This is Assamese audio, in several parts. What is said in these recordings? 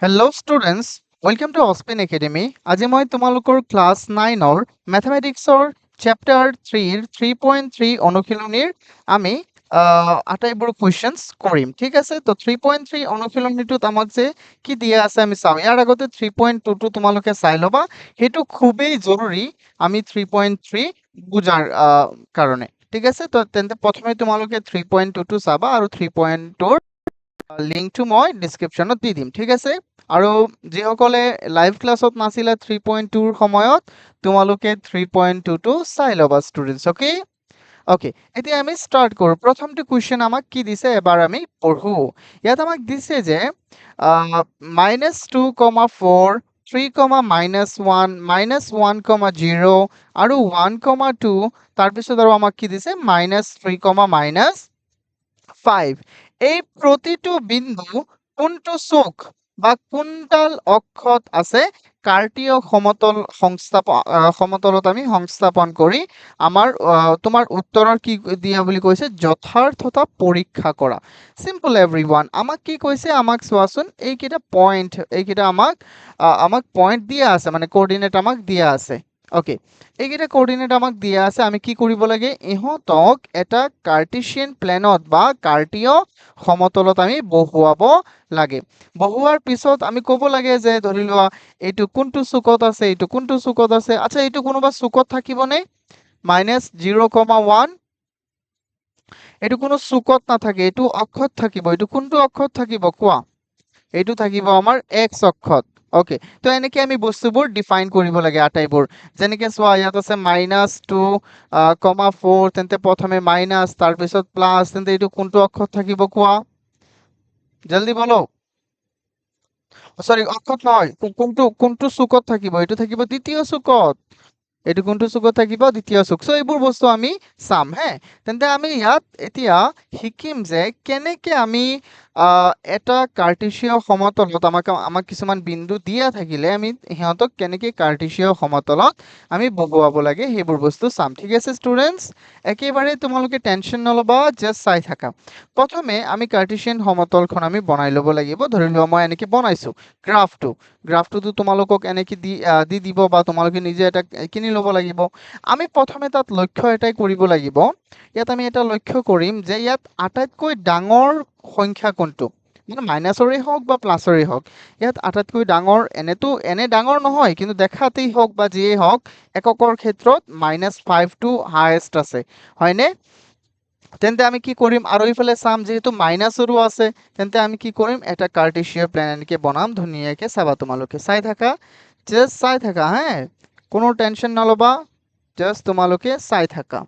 Hello' students, welcome to Aspin academy. আজি মই তোমালোকৰ ক্লাছ 9-ৰ মেথামেটিক্সৰ চেপ্টাৰ 3-ৰ 3.3 অনুশীলনীৰ আমি আটাইবোৰ কুৱেশ্যনছ কৰিম। ঠিক আছে, তো 3.3 অনুশীলনীটোত আমাক যে কি দিয়া আছে আমি চাওঁ। ইয়াৰ আগতে 3.2টো তোমালোকে চাই ল'বা, সেইটো খুবেই জৰুৰী আমি 3.3 বুজাৰ কাৰণে। ঠিক আছে, তো তেন্তে প্ৰথমে তোমালোকে 3.2টো চাবা আৰু 3.2ৰ লিংকটো মই ডিছক্ৰিপশ্যনত দি দিম। ঠিক আছে, আৰু যিসকলে লাইভ ক্লাছত নাছিলে 3.2ৰ সময়ত তোমালোকে 3.2টো চাই ল'বা ষ্টুডেণ্টছ। অ'কে অ'কে, এতিয়া আমি ষ্টাৰ্ট কৰোঁ। প্ৰথমটো কুৱেশ্যন আমাক কি দিছে এবাৰ আমি পঢ়োঁ। ইয়াত আমাক দিছে যে -2,4 3, -1 -1, 0 আৰু 1, 2, তাৰপিছত আৰু আমাক কি দিছে -3, -5। এই প্ৰতিটো বিন্দু কোনটো চুক বা কোনডাল অক্ষত আছে কাৰ্টীয় সমতলত আমি সংস্থাপন কৰি আমাৰ তোমাৰ উত্তৰৰ কি দিয়া বুলি কৈছে যথাৰ্থতা পৰীক্ষা কৰা। চিম্পল এভৰিৱান, আমাক কি কৈছে আমাক চোৱাচোন, এইকেইটা আমাক পইণ্ট দিয়া আছে, মানে কোঅৰ্ডিনেট আমাক দিয়া আছে। অ'কে, এইকেইটা কোঅৰ্ডিনেট আমাক দিয়া আছে। আমি কি কৰিব লাগে, ইহঁতক এটা কাৰ্টেছিয়ান প্লেনত বা কাৰ্টীয় সমতলত আমি বহুৱাব লাগে। বহুৱাৰ পিছত আমি ক'ব লাগে যে ধৰি লোৱা এইটো কোনটো চুকত আছে, এইটো কোনটো চুকত আছে। আচ্ছা, এইটো কোনোবা চুকত থাকিবনে? -0, 1 এইটো কোনো চুকত নাথাকে, এইটো অক্ষত থাকিব। এইটো কোনটো অক্ষত থাকিব কোৱা? এইটো থাকিব আমাৰ এক্স অক্ষত। অ'কে, তো এনেকে আমি বস্তুবোৰ ডিফাইন কৰিব লাগে আটাইবোৰ। যেনেকে চোৱা, ইয়াত আছে -2, 4, তেন্তে প্ৰথমে মাইনাছ, তাৰপিছত প্লাছ, তেন্তে এইটো কোনটো অক্ষত থাকিব কোৱা? জলদি বলো। সরি, অক্ষত নহয়, কোনটো চুকত থাকিব? এইটো থাকিব দ্বিতীয় চুকত। এইটো কোনটো চুকত থাকিব? দ্বিতীয় চুক। চ' এইবোৰ বস্তু আমি চাম হে। তেন্তে আমি ইয়াত এতিয়া শিকিম যে কেনেকে আমি এটা কাৰ্টেছিয় সমতলত আমাক কিছুমান বিন্দু দিয়া থাকিলে আমি সিহঁতক কেনেকে কাৰ্টেছিয় সমতলত আমি বহুৱাব লাগে সেইবোৰ বস্তু চাম। ঠিক আছে ষ্টুডেণ্টছ, একেবাৰে তোমালোকে টেনশ্যন নল'বা, জাষ্ট চাই থাকা। প্ৰথমে আমি কাৰ্টেছিয়ান সমতলখন আমি বনাই ল'ব লাগিব। ধৰি লোৱা মই এনেকে বনাইছো গ্ৰাফটোতো তোমালোকক এনেকে দি দিব বা তোমালোকে নিজে এটা কিনি ল'ব লাগিব। আমি প্ৰথমে তাত লক্ষ্য এটাই কৰিব লাগিব। ইয়াত আমি এটা লক্ষ্য কৰিম যে ইয়াত আটাইতকৈ ডাঙৰ সংখ্যা কোনটো, মানে মাইনাছৰেই হওক বা প্লাছৰেই হওক। ইয়াত আটাইতকৈ ডাঙৰ, এনে ডাঙৰ নহয়, কিন্তু দেখাতেই হওক বা যিয়েই হওক, এককৰ ক্ষেত্ৰত -5টো হায়েষ্ট আছে, হয়নে? তেন্তে আমি কি কৰিম, আৰু এইফালে চাম যিহেতু মাইনাছৰো আছে, তেন্তে আমি কি কৰিম, এটা কাৰ্টেছিয়ান প্লেন এনেকে বনাম ধুনীয়াকে। চাবা, তোমালোকে চাই থাকা, জাষ্ট চাই থাকা হে, কোনো টেনশ্যন নল'বা, জাষ্ট তোমালোকে চাই থাকা।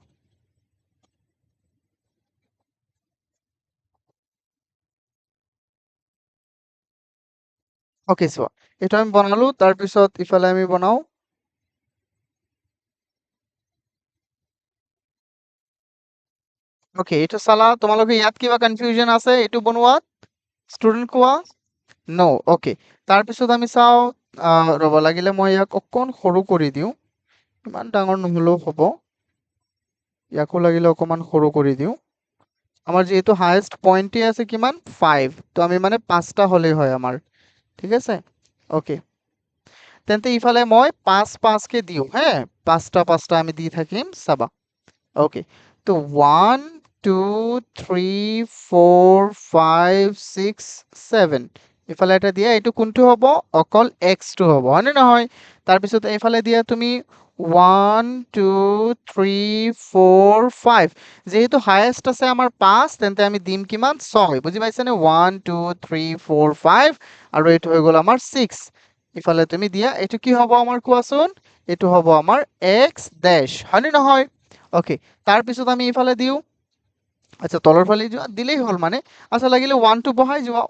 অ'কে, চোৱা, এইটো আমি বনালো, তাৰপিছত ইফালে আমি বনাও। অ'কে, এইটো চালা তোমালোকে, ইয়াত কিবা কনফিউজন আছে এইটো বনোৱাত? ষ্টুডেণ্ট কোৱা। ন', অ'কে। তাৰপিছত আমি চাওঁ, ৰ'ব, লাগিলে মই ইয়াক অকণ সৰু কৰি দিওঁ, ইমান ডাঙৰ নহ'লেও হ'ব। ইয়াকো লাগিলে অকণমান সৰু কৰি দিওঁ। আমাৰ যিহেতু হায়েষ্ট পইণ্টে আছে কিমান, 5, তো আমি মানে 5টা হ'লেই হয় আমাৰ। ঠিক আছে, অ'কে। তেন্তে ইফালে মই 5কে দিওঁ হে, 5টা আমি দি থাকিম, চাবা। অ'কে, তো 1, 2, 3, 4, 5, 6, 7, ইফালে এটা দিয়া, এইটো কোনটো হ'ব? অকল এক্সটো হ'ব, হয়নে নহয়? তাৰপিছত এইফালে দিয়া তুমি 1, 2, 3, 4, 5, যিহেতু হায়েষ্ট আছে আমাৰ 5, তেন্তে আমি দিম কিমান? 6, বুজি পাইছানে? 1, 2, 3, 4, 5, আৰু এইটো হৈ গ'ল আমাৰ 6। ইফালে তুমি দিয়া, এইটো কি হ'ব আমাৰ কোৱাচোন? এইটো হ'ব আমাৰ এক্স ডেশ, হয়নে নহয়? অ'কে, তাৰপিছত আমি ইফালে দিওঁ। আচ্ছা, তলৰ ফালে যোৱা, দিলেই হ'ল মানে। আচ্ছা, লাগিলে 1টো বহাই যোৱা,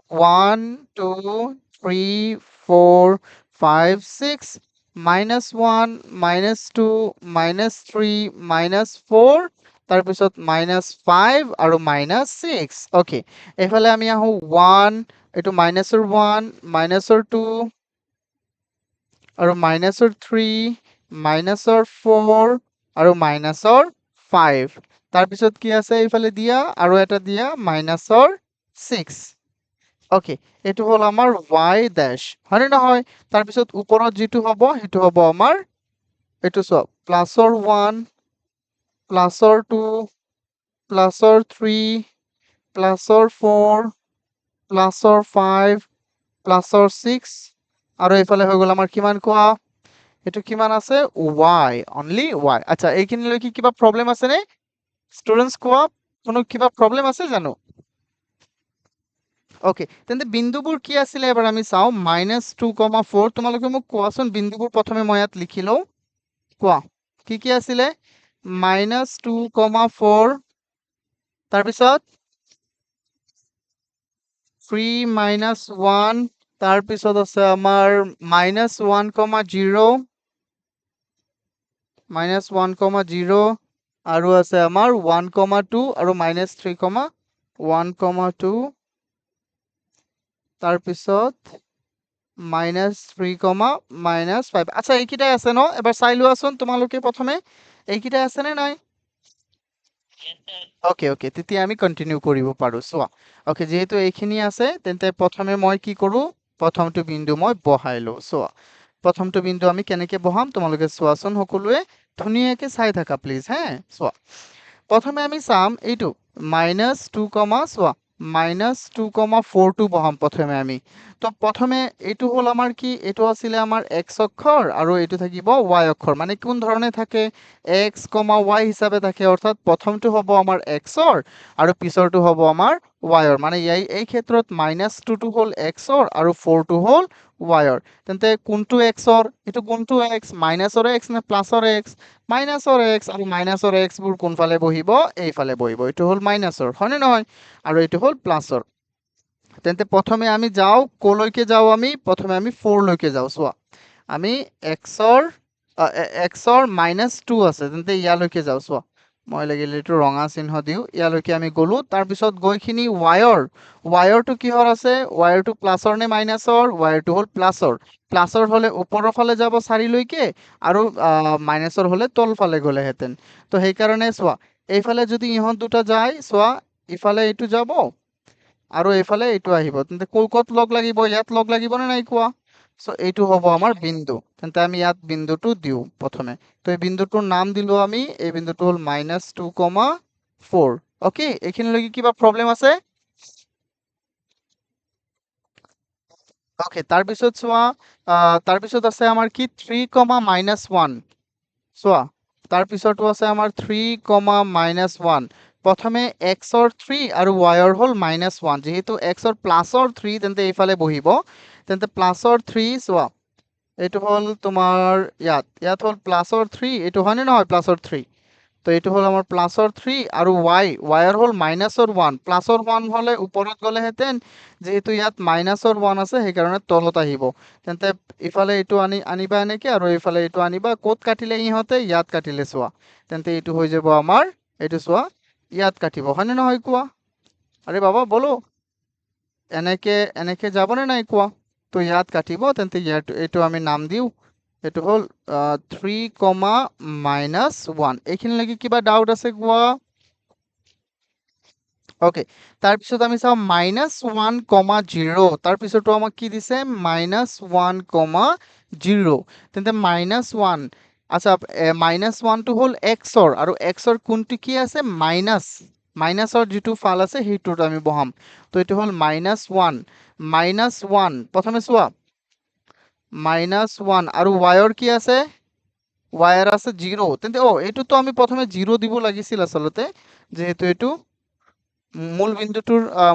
1, 2, 3, 4, 5, 6, -1, -2, -3, -4, তাৰপিছত -5 আৰু -6। অ'কে, এইফালে আমি আহোঁ 1, এইটো -1, -2, আৰু -3, -4, আৰু -5। তাৰপিছত কি আছে এইফালে দিয়া, আৰু এটা দিয়া -6। ওকে, এইটো হ'ল আমাৰ y ডেশ, হয়নে নহয়? তাৰপিছত ওপৰত যিটো হ'ব সেইটো হ'ব আমাৰ এইটো চোৱা প্লাছৰ 1 প্লাছৰ 2 প্লাছৰ 3 প্লাছৰ 4 প্লাছৰ 5 প্লাছৰ 6 আৰু এইফালে হৈ গ'ল আমাৰ কিমান কোৱা? এইটো কিমান আছে y, অনলি y। আচ্ছা, এইখিনিলৈকে কিবা প্ৰব্লেম আছে নে ষ্টুডেণ্টছ? কোৱা, কোনো কিবা প্ৰব্লেম আছে জানো? ওকে, তেন্তে বিন্দুবোৰ কি আছিলে এবাৰ আমি চাওঁ। -2,4, তোমালোকে মোক কোৱাচোন বিন্দুবোৰ প্ৰথমে মই ইয়াত লিখি লওঁ। কোৱা কি কি আছিলে? -2,4, তাৰপিছত 3 -1, তাৰপিছত আছে আমাৰ -1,0, -1,0, আৰু আছে আমাৰ 1,2 আৰু -3,1,2, তাৰপিছত -3, -5। আচ্ছা, এইকেইটাই আছে ন? এবাৰ চাই লোৱাচোন তোমালোকে প্ৰথমে এইকেইটাই আছে নে নাই? ওকে ওকে, তেতিয়া আমি কন্টিনিউ কৰিব পাৰো। চোৱা, ওকে, যেহেতু এইখিনি আছে তেন্তে প্ৰথমে মই কি কৰো, প্ৰথমটো বিন্দু মই বহাই লওঁ। চোৱা, প্ৰথমটো বিন্দু আমি কেনেকে বহাম তোমালোকে চোৱাচোন, সকলোৱে ধুনীয়াকে চাই থাকা প্লিজ। চোৱা, প্ৰথমে আমি চাম এইটো -2, চোৱা -2,4টো বহাম প্ৰথমে আমি। তো প্ৰথমে এইটো হ'ল আমাৰ কি, এইটো আছিলে আমাৰ x অক্ষৰ আৰু এইটো থাকিব y অক্ষৰ। মানে কোন ধৰণে থাকে, x, y হিচাপে থাকে, অৰ্থাৎ প্ৰথমটো হ'ব আমাৰ x-ৰ আৰু পিছৰটো হ'ব আমাৰ y-ৰ। মানে এই ক্ষেত্ৰত -2টো হ'ল x-ৰ আৰু 4টো হ'ল y-ৰ। তেন্তে কোনটো x-ৰ, এইটো কোনটো x, মাইনাছৰ x নে প্লাছৰ x? মাইনাছৰ x, আৰু মাইনাছৰ x বোৰ কোনফালে বহিব? এইফালে বহিব। এইটো হ'ল মাইনাছৰ, হয়নে নহয়? আৰু এইটো হ'ল প্লাছৰ। তেন্তে প্ৰথমে আমি যাওঁ কলৈকে যাওঁ, আমি প্ৰথমে আমি 4 লৈকে যাওঁ। চোৱা, আমি x-ৰ -2 আছে, তেন্তে ইয়ালৈকে যাওঁ। চোৱা, মই লাগিলে এইটো ৰঙা চিহ্ন দিওঁ, ইয়ালৈকে আমি গ'লো। তাৰপিছত গৈখিনি y-ৰটো কিহৰ আছে? y-ৰটো প্লাছৰ নে মাইনাছৰ? y-ৰটো হ'ল প্লাছৰ। প্লাছৰ হ'লে ওপৰৰ ফালে যাব 4লৈকে, আৰু মাইনাছৰ হ'লে তলফালে গ'লেহেঁতেন। তো সেইকাৰণে চোৱা, এইফালে যদি ইহঁত দুটা যায়, চোৱা ইফালে এইটো যাব আৰু এইফালে এইটো আহিব, তেন্তে ক'ত লগ লাগিব? ইয়াত লগ লাগিব নে নাই কোৱা? চ' এইটো হ'ব আমাৰ বিন্দু। তেন্তে আমি ইয়াত বিন্দুটো দিওঁ প্ৰথমে। তো এই বিন্দুটোৰ নাম দিলো আমি, এই বিন্দুটো হ'ল -2,4। ওকে, এইখিনিলৈকে কিবা প্ৰব্লেম আছে? ওকে, তাৰপিছত চোৱা, তাৰপিছত আছে আমাৰ কি 3, -1। চোৱা, তাৰপিছতো আছে আমাৰ 3, -1। প্ৰথমে x-ৰ 3 আৰু y-ৰ হ'ল -1। যিহেতু x-ৰ প্লাছৰ 3, তেন্তে এইফালে বহিব। তেন্তে প্লাছৰ 3, চোৱা এইটো হ'ল তোমাৰ ইয়াত হ'ল প্লাছৰ 3, এইটো হয়নে নহয় প্লাছৰ 3? তো এইটো হ'ল আমাৰ প্লাছৰ 3 আৰু y-ৰ হ'ল -1। প্লাছৰ 1 হ'লে ওপৰত গ'লেহেঁতেন, যিহেতু ইয়াত -1 আছে সেইকাৰণে তলত আহিব। তেন্তে ইফালে এইটো আনিবা এনেকে, আৰু এইফালে এইটো আনিবা। ক'ত কাটিলে ইহঁতে? ইয়াত কাটিলে। চোৱা, তেন্তে এইটো হৈ যাব আমাৰ, এইটো চোৱা ইয়াত কাটিব, হয়নে নহয় কোৱা? আৰে বাবা বলো, এনেকে এনেকে যাবনে নাই কোৱা? তো ইয়াত কাটিব, তেন্তে এইটো আমি নাম দিওঁ, এইটো হ'ল 3, -1। এইখিনিলৈকে কিবা ডাউট আছে কোৱা? ওকে, তাৰপিছত আমি চাওঁ -1,0। তাৰপিছতো আমাক কি দিছে? -1,0। তেন্তে -1, আচ্ছা, -1টো হ'ল x-ৰ, আৰু x-ৰ কোনটো কি আছে? মাইনাছৰ যিটো ফাল আছে সেইটোত আমি বহাম। তো এইটো হ'ল -1, প্ৰথমে চোৱা -1, আৰু y-ৰ কি আছে? y-ৰ আছে 0। তেন্তে এইটোতো আমি প্ৰথমে 0 দিব লাগিছিল আচলতে, যিহেতু এইটো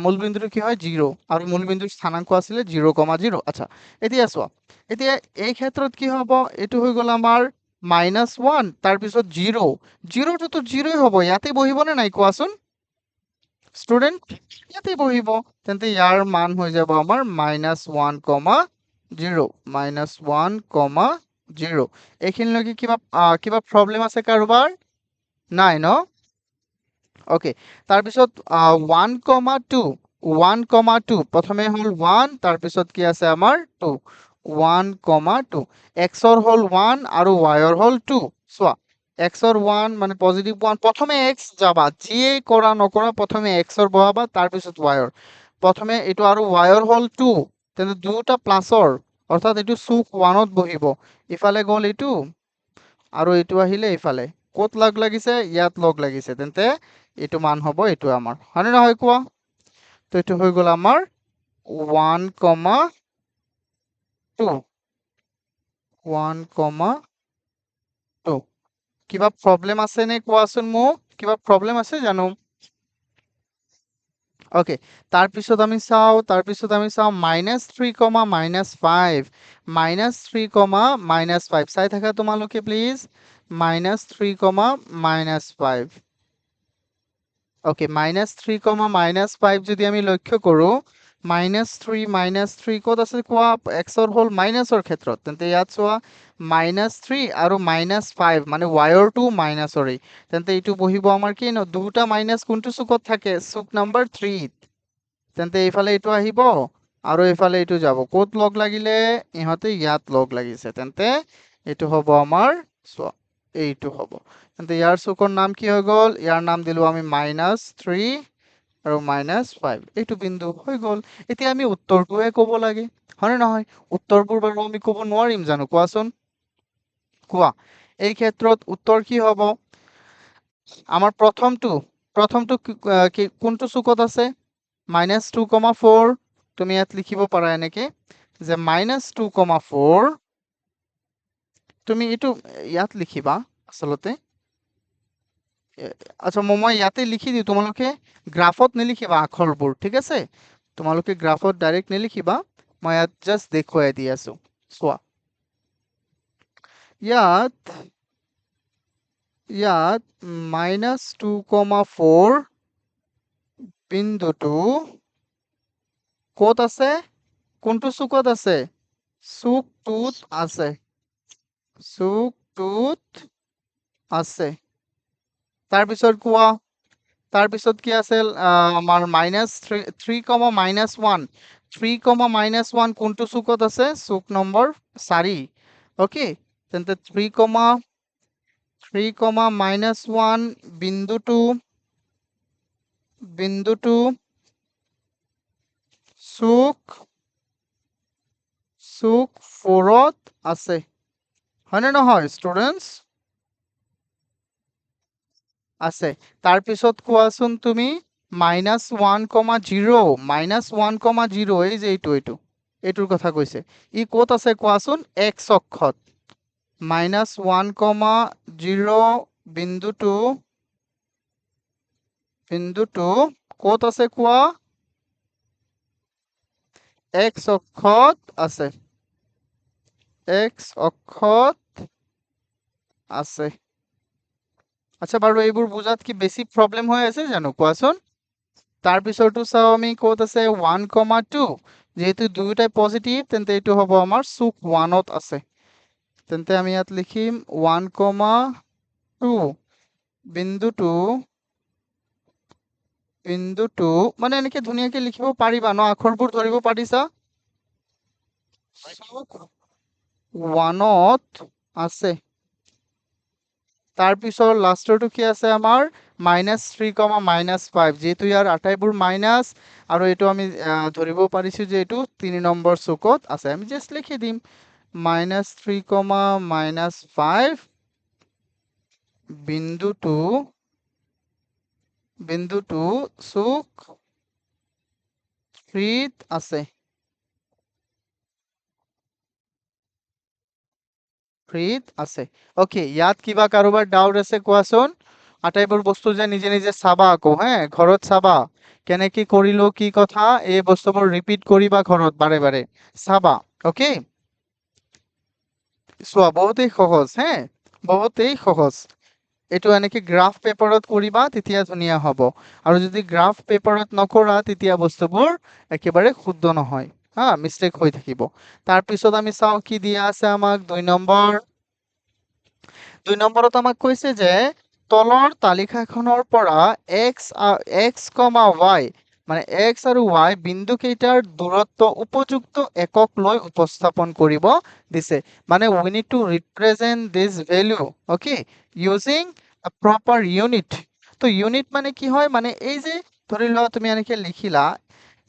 মূলবিন্দুটো কি হয়? 0, আৰু মূলবিন্দুৰ স্থানাংক আছিলে 0,0। আচ্ছা, এতিয়া চোৱা, এতিয়া এই ক্ষেত্ৰত কি হ'ব? এইটো হৈ গ'ল আমাৰ -1, তাৰপিছত 0টোতো 0ই হ'ব, ইয়াতে বহিবনে নাই কোৱাচোন ষ্টুডেণ্ট? ইয়াতে বহিব। তেন্তে ইয়াৰ মান হৈ যাব আমাৰ -1,0। এইখিনিলৈকে কিবা প্ৰব্লেম আছে কাৰোবাৰ? নাই ন? ওকে, তাৰপিছত 1,2। প্ৰথমে হ'ল 1, তাৰপিছত কি আছে আমাৰ 2। 1,2, x-ৰ হ'ল 1 আৰু y-ৰ হ'ল 2। চোৱা, x-ৰ 1 মানে পজিটিভ 1, প্ৰথমে x যাবা, যিয়ে কৰা নকৰা প্ৰথমে x-ৰ বহাবা, তাৰপিছত y-ৰ। প্ৰথমে এইটো আৰু ৱাইৰ হ'ল 2, তেন্তে দুটা প্লাছৰ, অৰ্থাৎ এইটো চুক 1ত বহিব। ইফালে গ'ল এইটো আৰু এইটো আহিলে ইফালে। ক'ত লগ লাগিছে? ইয়াত লগ লাগিছে। তেন্তে এইটো মান হ'ব এইটো আমাৰ। হয়নে নহয় কোৱা? তো এইটো হৈ গ'ল আমাৰ 1,2, 1,2। কিবা প্ৰব্লেম আছে নে কোৱাচোন মোক? কিবা প্ৰব্লেম আছে জানো? ওকে, তাৰপিছত আমি চাওঁ -3,-5, -3,-5 চাই থাকা তোমালোকে প্লিজ। -3,-5। ওকে, -3,-5 যদি আমি লক্ষ্য কৰোঁ, -3 ক'ত আছে কোৱা? এক্সৰ হ'ল মাইনাছৰ ক্ষেত্ৰত, তেন্তে ইয়াত চোৱা -3 আৰু -5 মানে ৱাইৰটো মাইনাছৰেই, তেন্তে এইটো বহিব আমাৰ কি ন, দুটা মাইনাছ কোনটো চুকত থাকে? চুক নাম্বাৰ 3। তেন্তে এইফালে এইটো আহিব আৰু এইফালে এইটো যাব। ক'ত লগ লাগিলে? ইহঁতে ইয়াত লগ লাগিছে, তেন্তে এইটো হ'ব আমাৰ চোৱা এইটো হ'ব। তেন্তে ইয়াৰ চুকৰ নাম কি হৈ গ'ল? ইয়াৰ নাম দিলো আমি -3 আৰু -5। এইটো বিন্দু হৈ গ'ল। এতিয়া আমি উত্তৰটোহে ক'ব লাগে, হয়নে নহয়? উত্তৰবোৰ বাৰু আমি ক'ব নোৱাৰিম জানো? কোৱাচোন, কোৱা। এই ক্ষেত্ৰত উত্তৰ কি হ'ব? আমাৰ প্ৰথমটো কোনটো চুকত আছে? -2,4। তুমি ইয়াত লিখিব পাৰা এনেকে যে -2,4, তুমি এইটো ইয়াত লিখিবা আচলতে। আচ্ছা, মই ইয়াতে লিখি দিওঁ, তোমালোকে গ্ৰাফত নিলিখিবা আখৰবোৰ, ঠিক আছে? তোমালোকে গ্ৰাফত ডাইৰেক্ট নিলিখিবা, মই ইয়াত জাষ্ট দেখুৱাই দি আছো। চোৱা, ইয়াত -2,4 বিন্দুটো ক'ত আছে? কোনটো চুকত আছে? চুক 2ত আছে, চুক 2ত আছে। তাৰপিছত কোৱা, তাৰপিছত কি আছিল? আমাৰ -3,-1, 3,-1 কোনটো চুকত আছে? চুক নম্বৰ 4। ওকে, তেন্তে 3,-1 বিন্দুটো চুক 4ত আছে, হয়নে নহয় ষ্টুডেন্টস? আছে। তাৰপিছত কোৱাচোন তুমি, -1,0, এই যে এইটোৰ কথা কৈছে। ই ক'ত আছে কোৱাচোন? এক্স অক্ষত। -1,0 বিন্দুটো ক'ত আছে কোৱা? এক্স অক্ষত আছে, এক্স অক্ষত আছে। আচ্ছা, বাৰু এইবোৰ বুজাত কি বেছি প্ৰব্লেম হৈ আছে জানো? কোৱাচোন। তাৰপিছৰটো চাওঁ আমি, ক'ত আছে? 1,2, যেহেতু দুয়োটাই পজিটিভ, তেন্তে এইটো হ'ব আমাৰ চুক 1ত আছে। তেন্তে আমি ইয়াত লিখিম 1,2 বিন্দুটো মানে এনেকে ধুনীয়াকে লিখিব পাৰিবা ন? আখৰবোৰ ধৰিব পাৰিছা? চুক 1ত আছে। তাৰপিছৰ লাষ্টৰটো কি আছে আমাৰ? -3,-5, যিহেতু ইয়াৰ আটাইবোৰ মাইনাছ আৰু এইটো আমি ধৰিব পাৰিছো যে এইটো 3 নম্বৰ চুকত আছে। আমি জাষ্ট লিখি দিম -3,-5 বিন্দুটো চুক 3ত আছে, 3ত আছে। ওকে, ইয়াত কিবা কাৰোবাৰ ডাউট আছে কোৱাচোন? আটাইবোৰ বস্তু যে নিজে নিজে চাবা আকৌ, ঘৰত চাবা কেনেকে কৰিলো, কি কথা, এই বস্তুবোৰ ৰিপিট কৰিবা ঘৰত বাৰে বাৰে চাবা। ওকে, চোৱা, বহুতেই সহজ, বহুতেই সহজ। এইটো এনেকে গ্ৰাফ পেপাৰত কৰিবা, তেতিয়া ধুনীয়া হ'ব। আৰু যদি গ্ৰাফ পেপাৰত নকৰা, তেতিয়া বস্তুবোৰ একেবাৰে শুদ্ধ নহয়, মিষ্টেক হৈ থাকিব। তাৰপিছত আমি চাওঁ কি দিয়া আছে আমাক। 2 নম্বৰত আমাক কৈছে যে তলৰ তালিকাখনৰ পৰা x, y মানে x আৰু y বিন্দু কেইটাৰ দূৰত্ব উপযুক্ত একক লৈ উপস্থাপন কৰিব দিছে। মানে we need to represent this value, okay, using a proper unit. তো ইউনিট মানে কি হয়? মানে এই যে ধৰি লোৱা তুমি এনেকে লিখিলা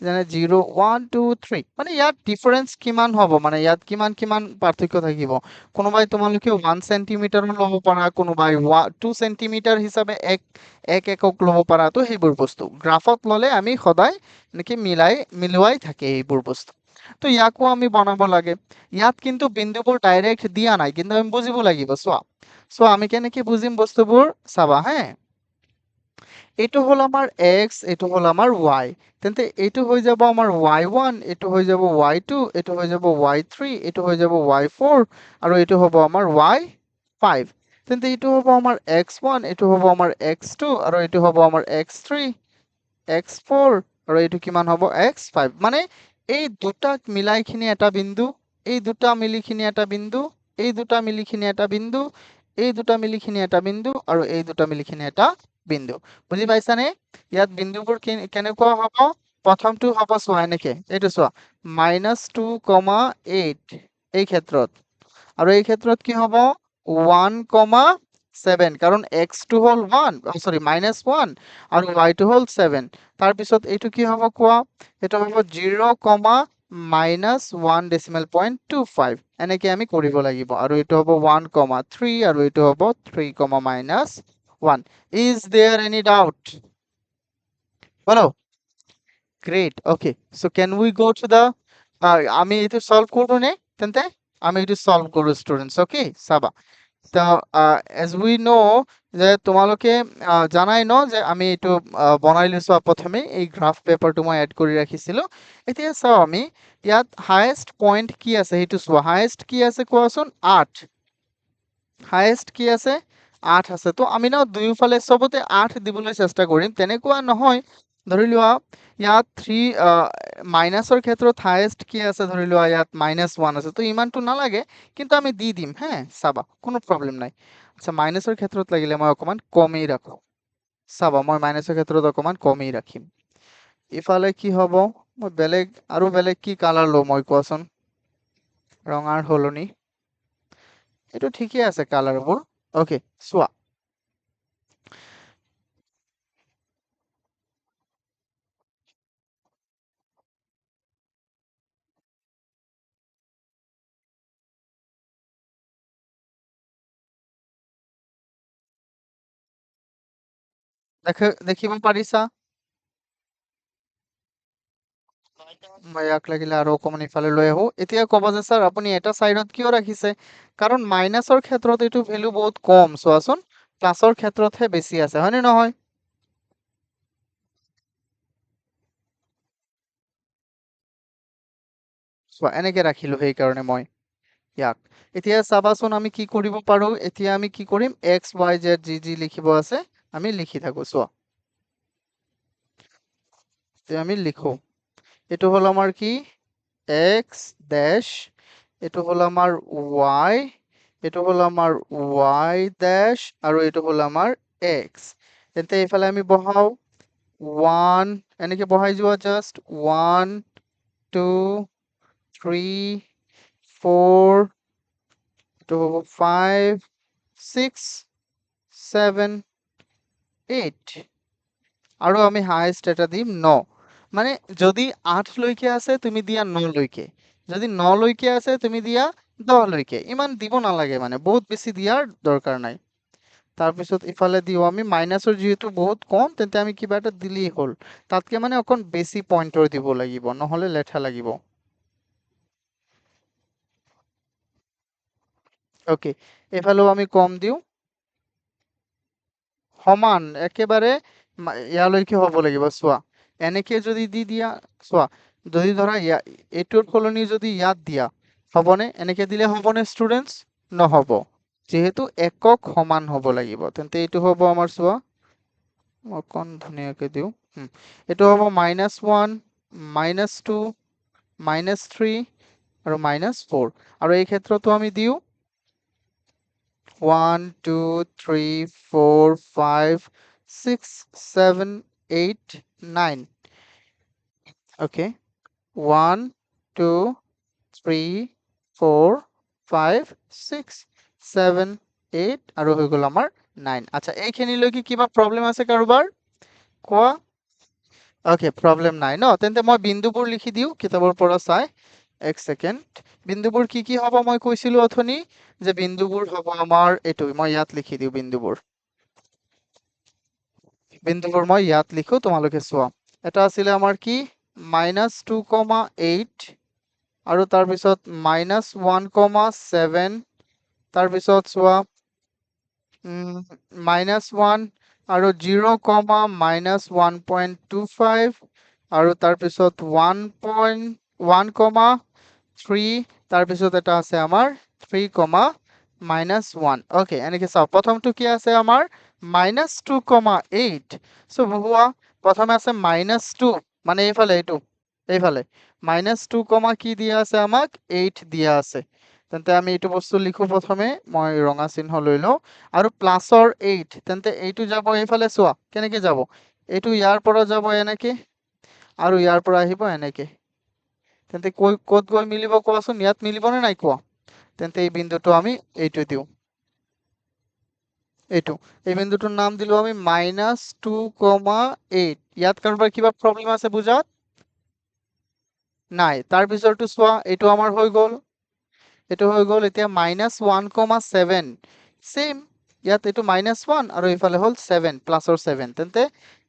যেনে 0 1 2 3 মানে ইয়াত ডিফাৰেন্স কিমান হ'ব মানে ইয়াত কিমান কিমান পাৰ্থক্য থাকিব কোনোবাই তোমালোকে 1 সেন্টিমিটাৰ ল'ব পাৰা কোনোবাই 2 সেন্টিমিটাৰ হিচাপে এক একক ল'ব পাৰা তো সেইবোৰ বস্তু গ্ৰাফত ল'লে আমি সদায় এনেকে মিলুৱাই থাকে এইবোৰ বস্তু তো ইয়াকো আমি বনাব লাগে ইয়াত কিন্তু বিন্দুবোৰ ডাইৰেক্ট দিয়া নাই কিন্তু আমি বুজিব লাগিব চোৱা আমি কেনেকে বুজিম বস্তুবোৰ চাবা হে এইটো হল আমাৰ x এইটো হল আমাৰ y তেন্তে এইটো হৈ যাব আমাৰ y1 এইটো হৈ যাব y2 এইটো হৈ যাব y3 এইটো হৈ যাব y4 আৰু এইটো হ'ব আমাৰ y5 তেন্তে এইটো হ'ব আমাৰ x1 এইটো হ'ব আমাৰ x2 আৰু এইটো হ'ব আমাৰ x3 x4 আৰু এইটো কিমান হ'ব x5 মানে এই দুটা মিলাইখিনি এটা বিন্দু এই দুটা মিলিখিনি এটা বিন্দু এই দুটা মিলিখিনি এটা বিন্দু এই দুটা মিলিখিনি এটা বিন্দু আৰু এই দুটা মিলিখিনি এটা বিন্দু বুজি পাইছানে ইয়াত বিন্দুবোৰ কেনেকুৱা হ'ব প্ৰথমটো হ'ব চোৱা এনেকে এইটো চোৱা -2,8 এই ক্ষেত্ৰত আৰু এই ক্ষেত্ৰত কি হ'ব 1,7 কাৰণ x2 হ'ল 1 সৰি -1 আৰু y2 হ'ল 7 তাৰ পিছত এইটো কি হ'ব কোৱা এটা হ'ব 0,-1.25 এনেকে আমি কৰিব লাগিব আৰু এইটো হ'ব 1,3 আৰু এইটো হ'ব 3,-1 is there any doubt বলো great okay so can we go to the আমি এইটো সলভ করব নে তেন্তে আমি এইটো সলভ করব স্টুডেন্টস ওকে চাবা তো as we know যে তোমালোকে জানাই ন যে আমি এইটো বনাই লৈছো প্ৰথমে এই গ্ৰাফ পেপাৰটো মই এড কৰি ৰাখিছিলো এতিয়া চাও আমি ইয়াত হাইয়েস্ট পইণ্ট কি আছে সেইটো চোৱা হাইয়েস্ট কি আছে কোৱাচোন 8 হাইয়েস্ট কি আছে 8 আছে তো আমি না দুয়োফালে সবতে 8 দিবলৈ চেষ্টা কৰিম তেনেকুৱা নহয় ধৰি লোৱা ইয়াত 3 মাইনাসৰ ক্ষেত্ৰত হাইয়েস্ট কি আছে ধৰি লোৱা ইয়াত -1 আছে তো ইমানটো নালাগে কিন্তু আমি দি দিম হ্যাঁ চাবা কোনো প্ৰবলেম নাই আচ্ছা মাইনাসৰ ক্ষেত্ৰত লাগিলে মই অকমান কমেই ৰাখো চাবা মই মাইনাসৰ ক্ষেত্ৰত অকমান কমেই ৰাখিম ইফালে কি হ'ব মই বেলেগ আৰু বেলেগ কি কালাৰ লওঁ মই কোৱাচোন ৰঙাৰ হলনি এইটো ঠিকই আছে কালাৰবোৰ ওকে চোৱা দেখিব পাৰিছা মই ইয়াক লাগিলে আৰু অকমান ইফালে লৈ আহো এতিয়া ক'ব যে স্যাৰ আপুনি এটা সাইডত কিয় ৰাখিছে কাৰণ মাইনাসৰ ক্ষেত্ৰত এইটো ভ্যালু বহুত কম চোৱাচোন প্লাসৰ ক্ষেত্ৰতহে বেছি আছে হয়নে নহয় চোৱা এনেকে ৰাখিলো সেই কাৰণে মই ইয়াক এতিয়া চাবাচোন আমি কি কৰিব পাৰো এতিয়া আমি কি কৰিম x y z যি লিখিব আছে আমি লিখি থাকো চোৱা এতিয়া আমি লিখো এইটো হল আমাৰ কি x ড্যাশ এইটো হল আমাৰ y এইটো হল আমাৰ y ড্যাশ আৰু এইটো হল আমাৰ x তেন্তে এইফালে আমি বহাও 1 এনেকে বহাই যোৱা জাস্ট 1 2 3 4 এইটো হ'ব 5 6 7 8 আৰু আমি হাইয়েস্ট এটা দিম 9 মানে যদি 8 লৈকে আছে তুমি দিয়া 9 লৈকে যদি 9 লৈকে আছে তুমি দিয়া 10 লৈকে ইমান দিব নালাগে মানে বহুত বেছি দিয়াৰ দৰকাৰ নাই তাৰপিছত ইফালে দিও আমি মাইনাসৰ যেহেতু বহুত কম তেন্তে আমি কিবা এটা দিলেই হ'ল তাতকে মানে অকণ বেছি পইণ্টৰ দিব লাগিব নহলে লেঠা লাগিব ওকে এফালেও আমি কম দিও সমান একেবাৰে ইয়ালৈকে হ'ব লাগিব চোৱা এনেকে যদি দি দিয়া চোৱা যদি ধৰা এইটোৰ সলনি যদি ইয়াত দিয়া হ'বনে এনেকে দিলে হ'বনে ষ্টুডেন্টস নহ'ব যেহেতু একক সমান হ'ব লাগিব তেন্তে এইটো হ'ব আমাৰ চোৱা অকণ ধুনীয়াকে দিও এইটো হ'ব -1 -2 -3 আৰু -4 আৰু এই ক্ষেত্ৰতো আমি দিও 1 2 3 4 5 6 7 8 9 okay 1 2 3 4 5 6 7 8 আৰু হৈ গ'ল আমাৰ 9 আচ্ছা এইখিনিলৈকে কিবা প্ৰবলেম আছে কাৰোবাৰ কোৱা অ'কে, প্ৰব্লেম নাই ন? তেন্তে মই বিন্দুবোৰ লিখি দিওঁ কিতাপৰ পৰা চাই। এক ছেকেণ্ড। বিন্দুবোৰ কি কি হ'ব মই কৈছিলো অথনি, যে বিন্দুবোৰ হ'ব আমাৰ এইটো, মই ইয়াত লিখি দিওঁ বিন্দুবোৰ। বিন্দুবোৰ মই ইয়াত লিখো, তোমালোকে চোৱা। এটা আছিলে আমাৰ কি, -2,8 আৰু তাৰপিছত -1,7, তাৰপিছত চোৱা -1 আৰু 0, -1.25 আৰু তাৰপিছত 1.1, তাৰপিছত এটা আছে আমাৰ 3, -1। অ'কে, এনেকে চাওঁ। প্ৰথমটো কি আছে আমাৰ -2,8। চ' বহুৱা প্ৰথমে আছে -2, মানে এইফালে এইফালে -2, কি দিয়া আছে আমাক 8 দিয়া আছে। তেন্তে আমি এইটো বস্তু লিখো প্ৰথমে, মই ৰঙা চিহ্ন লৈ লওঁ। আৰু প্লাছৰ 8, তেন্তে এইটো যাব এইফালে, চোৱা কেনেকে যাব। এইটো ইয়াৰ পৰা যাব এনেকে আৰু ইয়াৰ পৰা আহিব এনেকে। তেন্তে ক'ত গৈ মিলিব কোৱাচোন, ইয়াত মিলিব নে নাই কোৱা? তেন্তে এই বিন্দুটো আমি এইটো দিওঁ, এইটো। এই বিন্দুটোৰ নাম দিলো আমি -2,8। ইয়াত কাৰোবাৰ কিবা প্ৰব্লেম আছে বুজাত? নাই। তাৰ পিছৰটো চোৱা, এইটো আমাৰ হৈ গ'ল। এইটো হৈ গ'ল। এতিয়া -1,7, চেম। ইয়াত এইটো -1 আৰু এইফালে হ'ল 7, প্লাছৰ 7। তেন্তে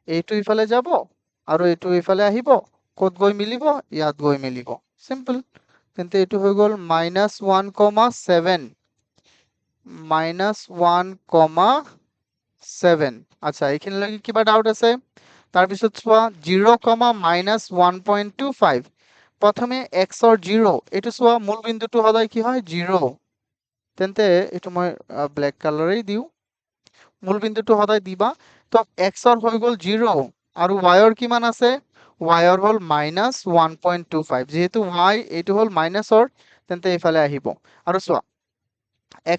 এইটো ইফালে যাব আৰু এইটো ইফালে আহিব। ক'ত গৈ মিলিব? ইয়াত গৈ মিলিব। চিম্পল। তেন্তে এইটো হৈ গ'ল -1,7, -1,7। আচ্ছা, এইখিনিলৈকে কিবা ডাউট আছে? তাৰপিছত চোৱা 0, -1.25। প্ৰথমে xৰ 0, এইটো চোৱা, মূল বিন্দুটো সদায় কি হয় 0। তেন্তে এইটো মই ব্লেক কালাৰেই দিওঁ। মূল বিন্দুটো সদায় দিবা। তো xৰ হৈ গ'ল 0 আৰু yৰ কিমান আছে? yৰ হ'ল -1.25। যিহেতু y এইটো হ'ল মাইনাছৰ, তেন্তে এইফালে আহিব। আৰু চোৱা,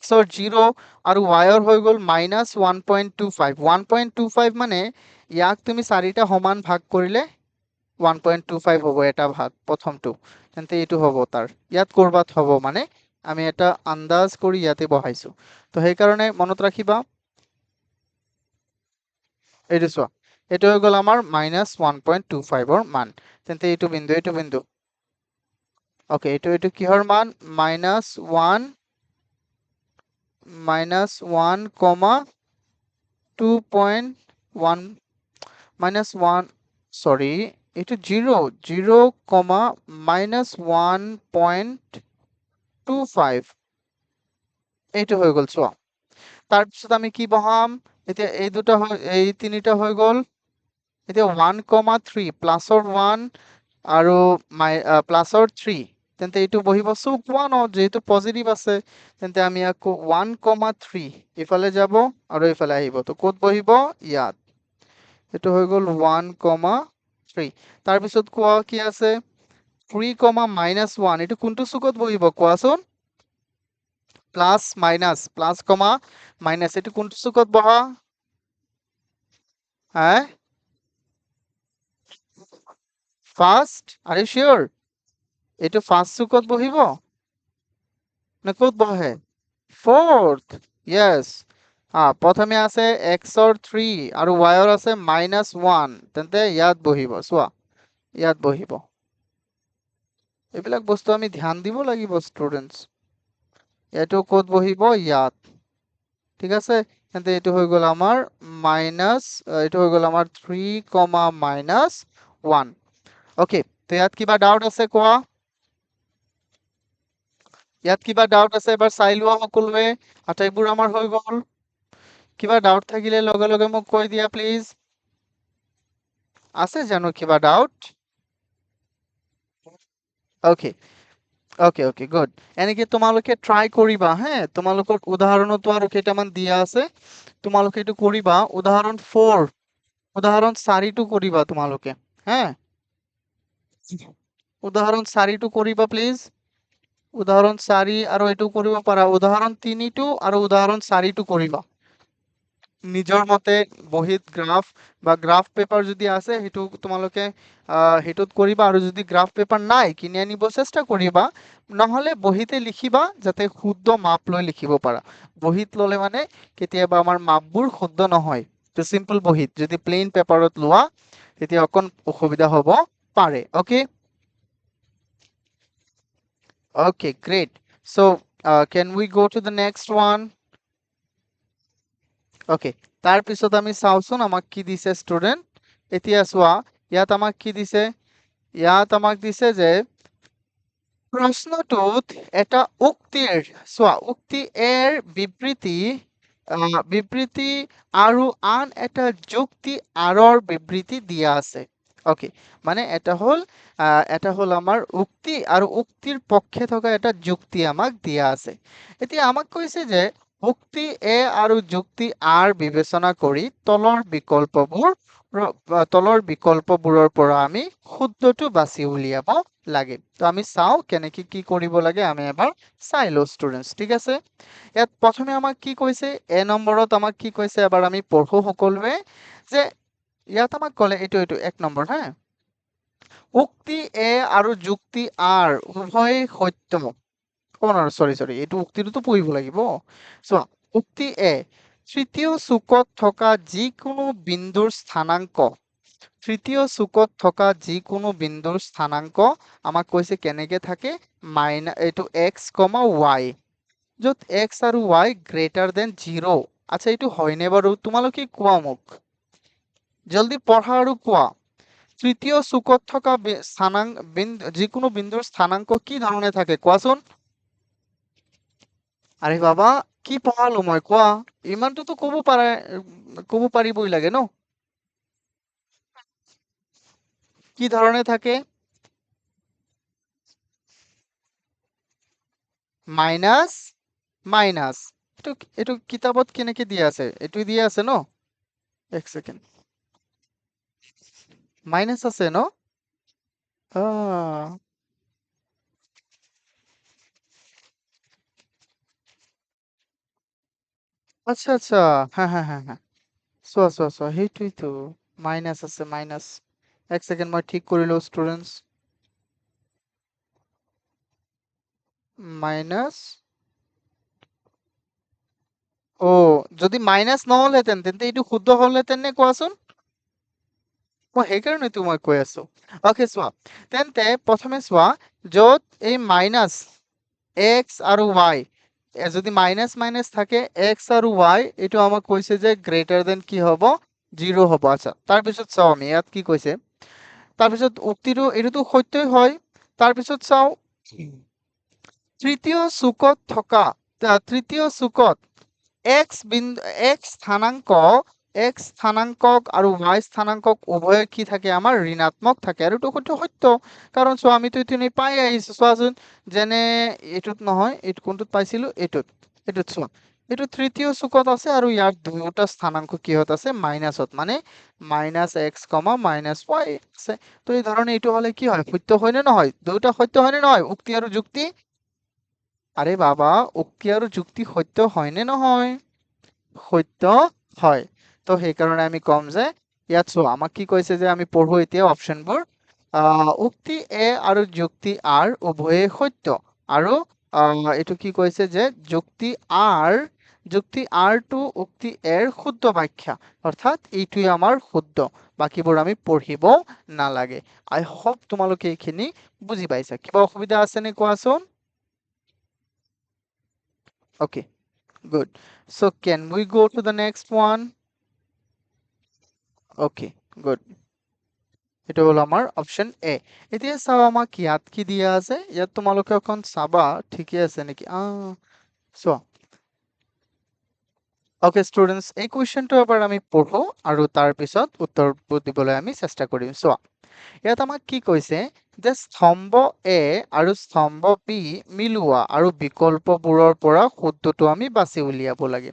xৰ 0 আৰু yৰ হৈ গ'ল -1.25। 1.25 মানে ইয়াক তুমি 4টা সমান ভাগ কৰিলে 1.25 হ'ব এটা ভাগ, প্ৰথমটো। তেন্তে এইটো হ'ব তাৰ। ইয়াত কৰবাত হ'ব, মানে আমি এটা আন্দাজ কৰি ইয়াতে বহাইছো। তো সেইকাৰণে মনত ৰাখিবা। এইটো চোৱা, এইটো হৈ গ'ল আমাৰ -1.25ৰ মান। তেন্তে এইটো বিন্দু। অ'কে, এইটো কিহৰ মান? -1, -2.1, -1, চৰি, এইটো 0, -1.25। এইটো হৈ গ'ল, চোৱা। তাৰপিছত আমি কি বহাম? এতিয়া এই দুটা এই তিনিটা হৈ গ'ল। এতিয়া 1, 3, প্লাছৰ 1 আৰু প্লাছৰ 3। তেন্তে এইটো বহিব চুক 1, যিহেতু পজিটিভ আছে। তেন্তে আমি আকৌ 1, 3 ইফালে যাব আৰু ইফালে আহিব। তো ক'ত বহিব? ইয়াত। এইটো হৈ গ'ল 1, 3। তাৰপিছত কোৱা কি আছে? 3, -1। এইটো কোনটো চুকত বহিব কোৱাচোন? Plus minus, plus minus. এইটো কোনটো চুকত বহা? হা? ফাৰ্ষ্ট? Are you sure? এইটো ফাৰ্ষ্ট চুকত বহিব নে ক'ত বহে? ফৰ্থ। য়েছ। প্ৰথমে আছে xৰ 3 আৰু yৰ আছে -1। তেন্তে ইয়াত বহিব, চোৱা, ইয়াত বহিব। এইবিলাক বস্তু আমি ধ্যান দিব লাগিব ষ্টুডেন্টস। এইটো ক'ত বহিব? ইয়াত। ঠিক আছে? তেন্তে এইটো হৈ গ'ল আমাৰ এইটো হৈ গ'ল আমাৰ 3, -1। অ'কে, তো ইয়াত কিবা ডাউট আছে কোৱা? ইয়াত কিবা ডাউট আছে? এবাৰ চাই লোৱা সকলোৱে। আটাইবোৰ আমাৰ হৈ গ'ল। কিবা ডাউট থাকিলে লগে লগে মোক কৈ দিয়া প্লিজ। আছে জানো কিবা ডাউট? Okay, okay, good. এনেকে তোমালোকে ট্ৰাই কৰিবা, হে। তোমালোকৰ উদাহৰণতো আৰু কেইটামান দিয়া আছে। তোমালোকে এইটো কৰিবা। উদাহৰণ 4টো কৰিবা তোমালোকে, হে। উদাহৰণ 4টো কৰিবা প্লিজ। উদাহৰণ 4 আৰু এইটো কৰিব পাৰা। উদাহৰণ 3টো আৰু উদাহৰণ 4টো কৰিবা। নিজৰ মতে বহীত গ্ৰাফ বা গ্ৰাফ পেপাৰ যদি আছে, সেইটো তোমালোকে সেইটোত কৰিবা। আৰু যদি গ্ৰাফ পেপাৰ নাই, কিনি আনিব চেষ্টা কৰিবা। নহ'লে বহীতে লিখিবা, যাতে শুদ্ধ মাপ লৈ লিখিব পাৰা। বহীত ল'লে মানে কেতিয়াবা আমাৰ মাপবোৰ শুদ্ধ নহয়। তো চিম্পল বহীত যদি প্লেইন পেপাৰত লোৱা, তেতিয়া অকণ অসুবিধা হ'ব পাৰে okay Okay, great. So, can we go to the next one? Okay. তাৰ পিছত আমি চাওচোন আমাক কি দিছে ষ্টুডেন্ট এতিয়া চোৱা ইয়াত আমাক কি দিছে ইয়াত আমাক দিছে যে প্ৰশ্নটোত এটা উক্তিৰ চোৱা উক্তি এৰ বিবৃতি আৰু আন এটা যুক্তি আৰৰ বিবৃতি দিয়া আছে ওকে মানে এটা হল আমাৰ উক্তি আৰু উক্তিৰ পক্ষে থকা এটা যুক্তি আমাক দিয়া আছে এতিয়া আমাক কৈছে যে উক্তি এ আৰু যুক্তি আৰ বিবেচনা কৰি তলৰ বিকল্পবোৰৰ পৰা আমি শুদ্ধটো বাছি উলিয়াব লাগে তো আমি চাও কেনেকে কি কৰিব লাগে আমি এবাৰ চাই লও ষ্টুডেন্টস ঠিক আছে ইয়াত প্ৰথমে আমাক কি কৈছে এ নম্বৰত আমাক কি কৈছে এবাৰ আমি পঢ়ো সকলোৱে যে ইয়াত আমাক ক'লে এইটো এক নম্বৰ হা উক্তি এ আৰু যুক্তি আৰ উভয় সত্য সৰি এইটো উক্তিটোতো পঢ়িব লাগিব চোৱা উক্তি এ তৃতীয় চুকত থকা যিকোনো বিন্দুৰ স্থানাংক তৃতীয় চুকত থকা যিকোনো বিন্দুৰ স্থানাংক আমাক কৈছে কেনেকে থাকে এইটো x, y য'ত x আৰু y গ্ৰেটাৰ দেন 0 আচ্ছা এইটো হয়নে বাৰু তোমালোকে কোৱা মোক জলদি পঢ়া আৰু কোৱা তৃতীয় চুকত থকা যিকোনো বিন্দুৰ স্থানাংক কি ধৰণে থাকে কোৱাচোন আৰে বাবা কি পঢ়ালো মই কোৱা ইমানটোতো ক'ব পাৰিবই লাগে ন কি ধৰণে থাকে মাইনাস মাইনাস এইটো কিতাপত কেনেকে দিয়া আছে এইটো দিয়া আছে ন এক সেকেন্ড মাইনাস আছে ন আচ্ছা আচ্ছা হ্যাঁ চোৱা সেইটোইতো মাইনাস আছে মাইনাস এক সেকেন্ড মই ঠিক কৰি লও ষ্টুডেন্টস মাইনাস ও যদি মাইনাস নহলহেঁতেন তেন্তে এইটো শুদ্ধ হলহেঁতেন নে কোৱাচোন মই সেইকাৰণেতো মই কৈ আছো ওকে চোৱা তেন্তে প্ৰথমে চোৱা য'ত এই মাইনাস এক্স আৰু ওয়াই যদি মাইনাস মাইনাস থাকে এক্স আৰু ওয়াই এইটো আমাক কৈছে যে গ্ৰেটাৰ দেন কি হ'ব 0 হ'ব আচ্ছা তাৰপিছত চাও আমি ইয়াত কি কৈছে তাৰপিছত উক্তিটো এইটোতো সত্যই হয় তাৰপিছত চাও তৃতীয় চুকত x স্থানাংকক আৰু y স্থানাংকক উভয়ে কি থাকে আমাৰ ঋণাত্মক থাকে আৰু এইটো সত্য কাৰণ চোৱা আমিতো এইটো পাই আহিছো চোৱাচোন যেনে এইটোত নহয় এইটো কোনটোত পাইছিলো এইটোত চোৱা এইটো তৃতীয় চুকত আছে আৰু ইয়াৰ দুয়োটা স্থানাংক কিহত আছে মাইনাসত মানে -x, -y আছে তো এই ধৰণে এইটো হলে কি হয় সত্য হয় নে নহয় দুয়োটা সত্য হয় নে নহয় উক্তি আৰু যুক্তি আৰে বাবা উক্তি আৰু যুক্তি সত্য হয় নে নহয় সত্য হয় তো সেইকাৰণে আমি কম যে ইয়াত চোৱা আমাক কি কৈছে যে আমি পঢ়ো এতিয়া অপচনবোৰ উক্তি এ আৰু যুক্তি আৰ উভয়ে সত্য আৰু এইটো কি কৈছে যে যুক্তি আৰ টো উক্তি এৰ শুদ্ধ ব্যাখ্যা অৰ্থাৎ এইটোই আমাৰ শুদ্ধ বাকিবোৰ আমি পঢ়িব নালাগে আই হোপ তোমালোকে এইখিনি বুজি পাইছা কিবা অসুবিধা আছে নে কোৱাচোন Okay, good. So can we go to the next one? Okay, good. এটা হলো আমার অপশন এ এতিয়া চাও আমাক ইয়াত কি দিয়া আছে ইয়াত তোমালোকে এখন চাবা ঠিকই আছে নাকি চোৱা ওকে ষ্টুডেন্টস এই কুৱেশ্যনটো এবাৰ আমি পঢ়ো আৰু তাৰ পিছত উত্তৰ দিবলৈ আমি চেষ্টা কৰিম চোৱা ইয়াত আমাক কি কৈছে যে স্তম্ভ এ আৰু স্তম্ভ বি মিলোৱা আৰু বিকল্পবোৰৰ পৰা শুদ্ধটো আমি বাছি উলিয়াব লাগে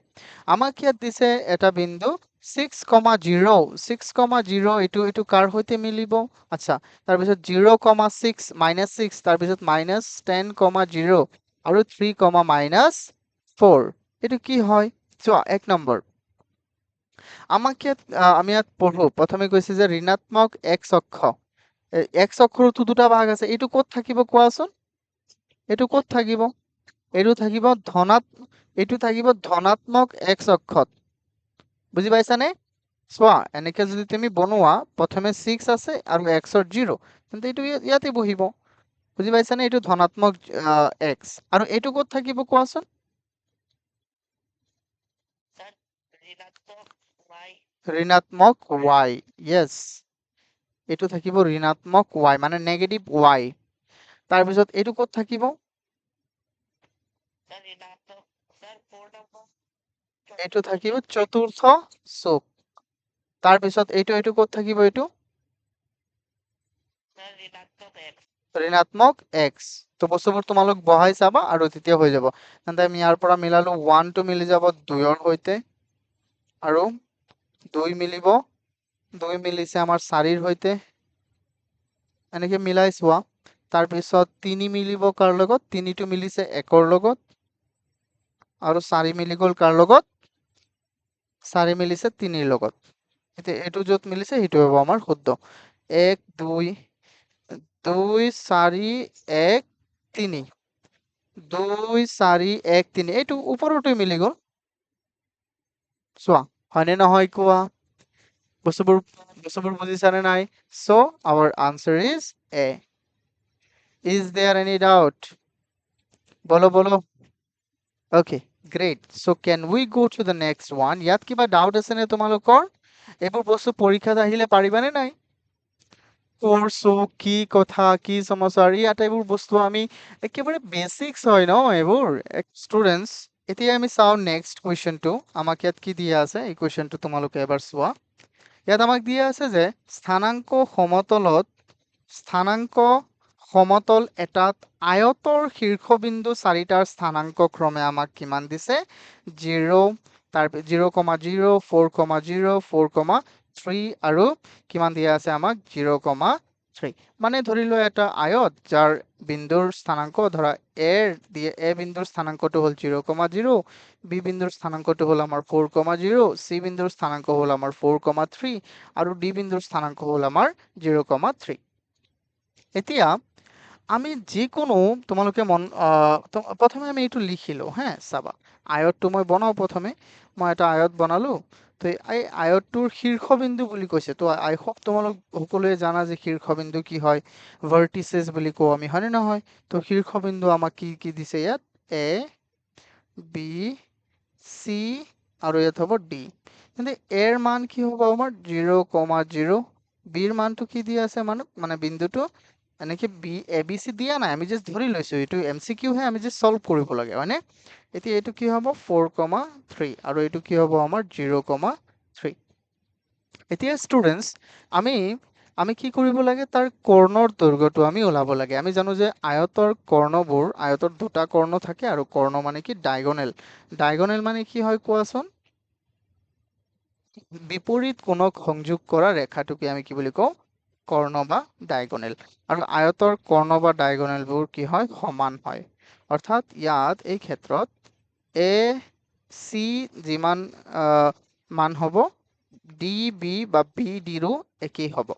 আমাক ইয়াত দিছে এটা বিন্দু 6,0 এইটো কাৰ সৈতে মিলিব আচ্ছা তাৰপিছত 0,6 -6 তাৰপিছত -10,0 আৰু 3,-4 এইটো কি হয় চোৱা এক নম্বৰ আমি ইয়াত পঢ়ো প্ৰথমে কৈছে যে ঋণাত্মক x অক্ষ x অক্ষৰতো দুটা ভাগ আছে এইটো ক'ত থাকিব কোৱাচোন এইটো ক'ত থাকিব এইটো থাকিব ধনাত্মক x অক্ষত বুজি পাইছানে চোৱা এনেকে যদি তুমি বনোৱা প্ৰথমে 6 আছে আৰু x ৰ 0 তেন্তে এইটো ইয়াতে বহিব বুজি পাইছানে এইটো ধনাত্মক x আৰু এইটো ক'ত থাকিব কোৱাচোন ঋণাত্মক y yes এইটো থাকিব ঋণাত্মক y মানে নেগেটিভ y তাৰপিছত এইটো ক'ত থাকিব এইটো থাকিব চতুৰ্থ চুক তাৰপিছত এইটো ক'ত থাকিব এইটো ঋণাত্মক x তো বস্তুবোৰ তোমালোক বহাই চাবা আৰু তেতিয়া হৈ যাব তেন্তে আমি ইয়াৰ পৰা মিলালো 1 টো মিলি যাব 2 ৰ সৈতে আৰু 2 মিলিব 2 মিলিছে আমাৰ 4 ৰ সৈতে এনেকে মিলাই চোৱা তাৰপিছত 3 মিলিব কাৰ লগত 3 টো মিলিছে 1 ৰ লগত আৰু 4 মিলি গ'ল কাৰ লগত 4 মিলিছে 3 ৰ লগত এতিয়া এইটো য'ত মিলিছে সেইটো হ'ব আমাৰ শুদ্ধ 1 2 2 4 1 3 2 4 1 3 এইটো ওপৰতে মিলি গ'ল চোৱা হয়নে নহয় কোৱা বস্তুবোৰ বুজিছানে নাই so our answer is a is there any doubt বলো বলো okay great so can we go to the next one ইয়াত কিবা ডাউট আছে নে তোমালোকৰ এইবোৰ বস্তু পৰীক্ষাত আহিলে পাৰিবানে নাই কোৰ্সো কি কথা কি সমস্যা আৰু ইয়াত এইবোৰ বস্তু আমি একেবাৰে বেসিক্স হয় ন এইবোৰ ষ্টুডেন্টস এতিয়া আমি চাও নেক্সট কোৱেশ্চনটো আমাক ইয়াত কি দিয়া আছে এই কোৱেশ্চনটো তোমালোকে এবাৰ চোৱা ইয়াত আমাক দিয়া আছে যে স্থানাংক সমতল এটাত আয়তৰ শীৰ্ষবিন্দু চাৰিটাৰ স্থানাংক ক্ৰমে আমাক কিমান দিছে 0 তাৰ 0,0 4,0 4,3 আৰু কিমান দিয়া আছে আমাক 0,3 মানে ধৰি লোৱা এটা আয়ত যাৰ বিন্দুৰ স্থানাংক ধৰা এ বিন্দুৰ স্থানাংকটো হ'ল 0,0 বি বিন্দুৰ স্থানাংকটো হ'ল আমাৰ 4,0 সি বিন্দুৰ স্থানাংক হ'ল আমাৰ 4,3 আৰু ডি বিন্দুৰ স্থানাংক হ'ল আমাৰ 0,3 এতিয়া আমি যিকোনো তোমালোকে প্ৰথমে আমি এইটো লিখিলো হ্যাঁ চাবা আয়তটো মই বনাও প্ৰথমে মই এটা আয়ত বনালো তো এই আয়তটোৰ শীৰ্ষবিন্দু বুলি কৈছে তো আই হোপ তোমালোক সকলোৱে জানা যে শীৰ্ষবিন্দু কি হয় ভাৰ্টিসেস বুলি কওঁ আমি হয়নে নহয় তো শীৰ্ষবিন্দু আমাক কি কি দিছে ইয়াত এ বি সি আৰু ইয়াত হ'ব ডি কিন্তু এৰ মান কি হ'ব আমাৰ 0,0 বিৰ মানটো কি দিয়া আছে মানে বিন্দুটো এনেকে বি এ বি সি দিয়া নাই আমি জাস্ট ধৰি লৈছো এইটো এমসিকিউ হে আমি জাস্ট সলভ কৰিব লাগে হয়নে এতিয়া এইটো কি হ'ব 4,3 আৰু এইটো কি হ'ব আমাৰ 0,3 এতিয়া ষ্টুডেন্টস আমি আমি কি কৰিব লাগে তাৰ কৰ্ণৰ দৈৰ্ঘ্যটো আমি ওলাব লাগে আমি জানো যে আয়তৰ দুটা কৰ্ণ থাকে আৰু কৰ্ণ মানে কি ডায়াগোনেল মানে কি হয় কোৱাচোন বিপৰীত কোণক সংযোগ কৰা ৰেখাটোকে আমি কি বুলি কওঁ কৰ্ণ বা ডায়াগোনেল আৰু আয়তৰ কৰ্ণ বা ডায়াগোনেলবোৰ কি হয় সমান হয় অৰ্থাৎ ইয়াত এই ক্ষেত্ৰত এ সি যিমান মান হ'ব ডি বি বা বি ডিৰো একেই হ'ব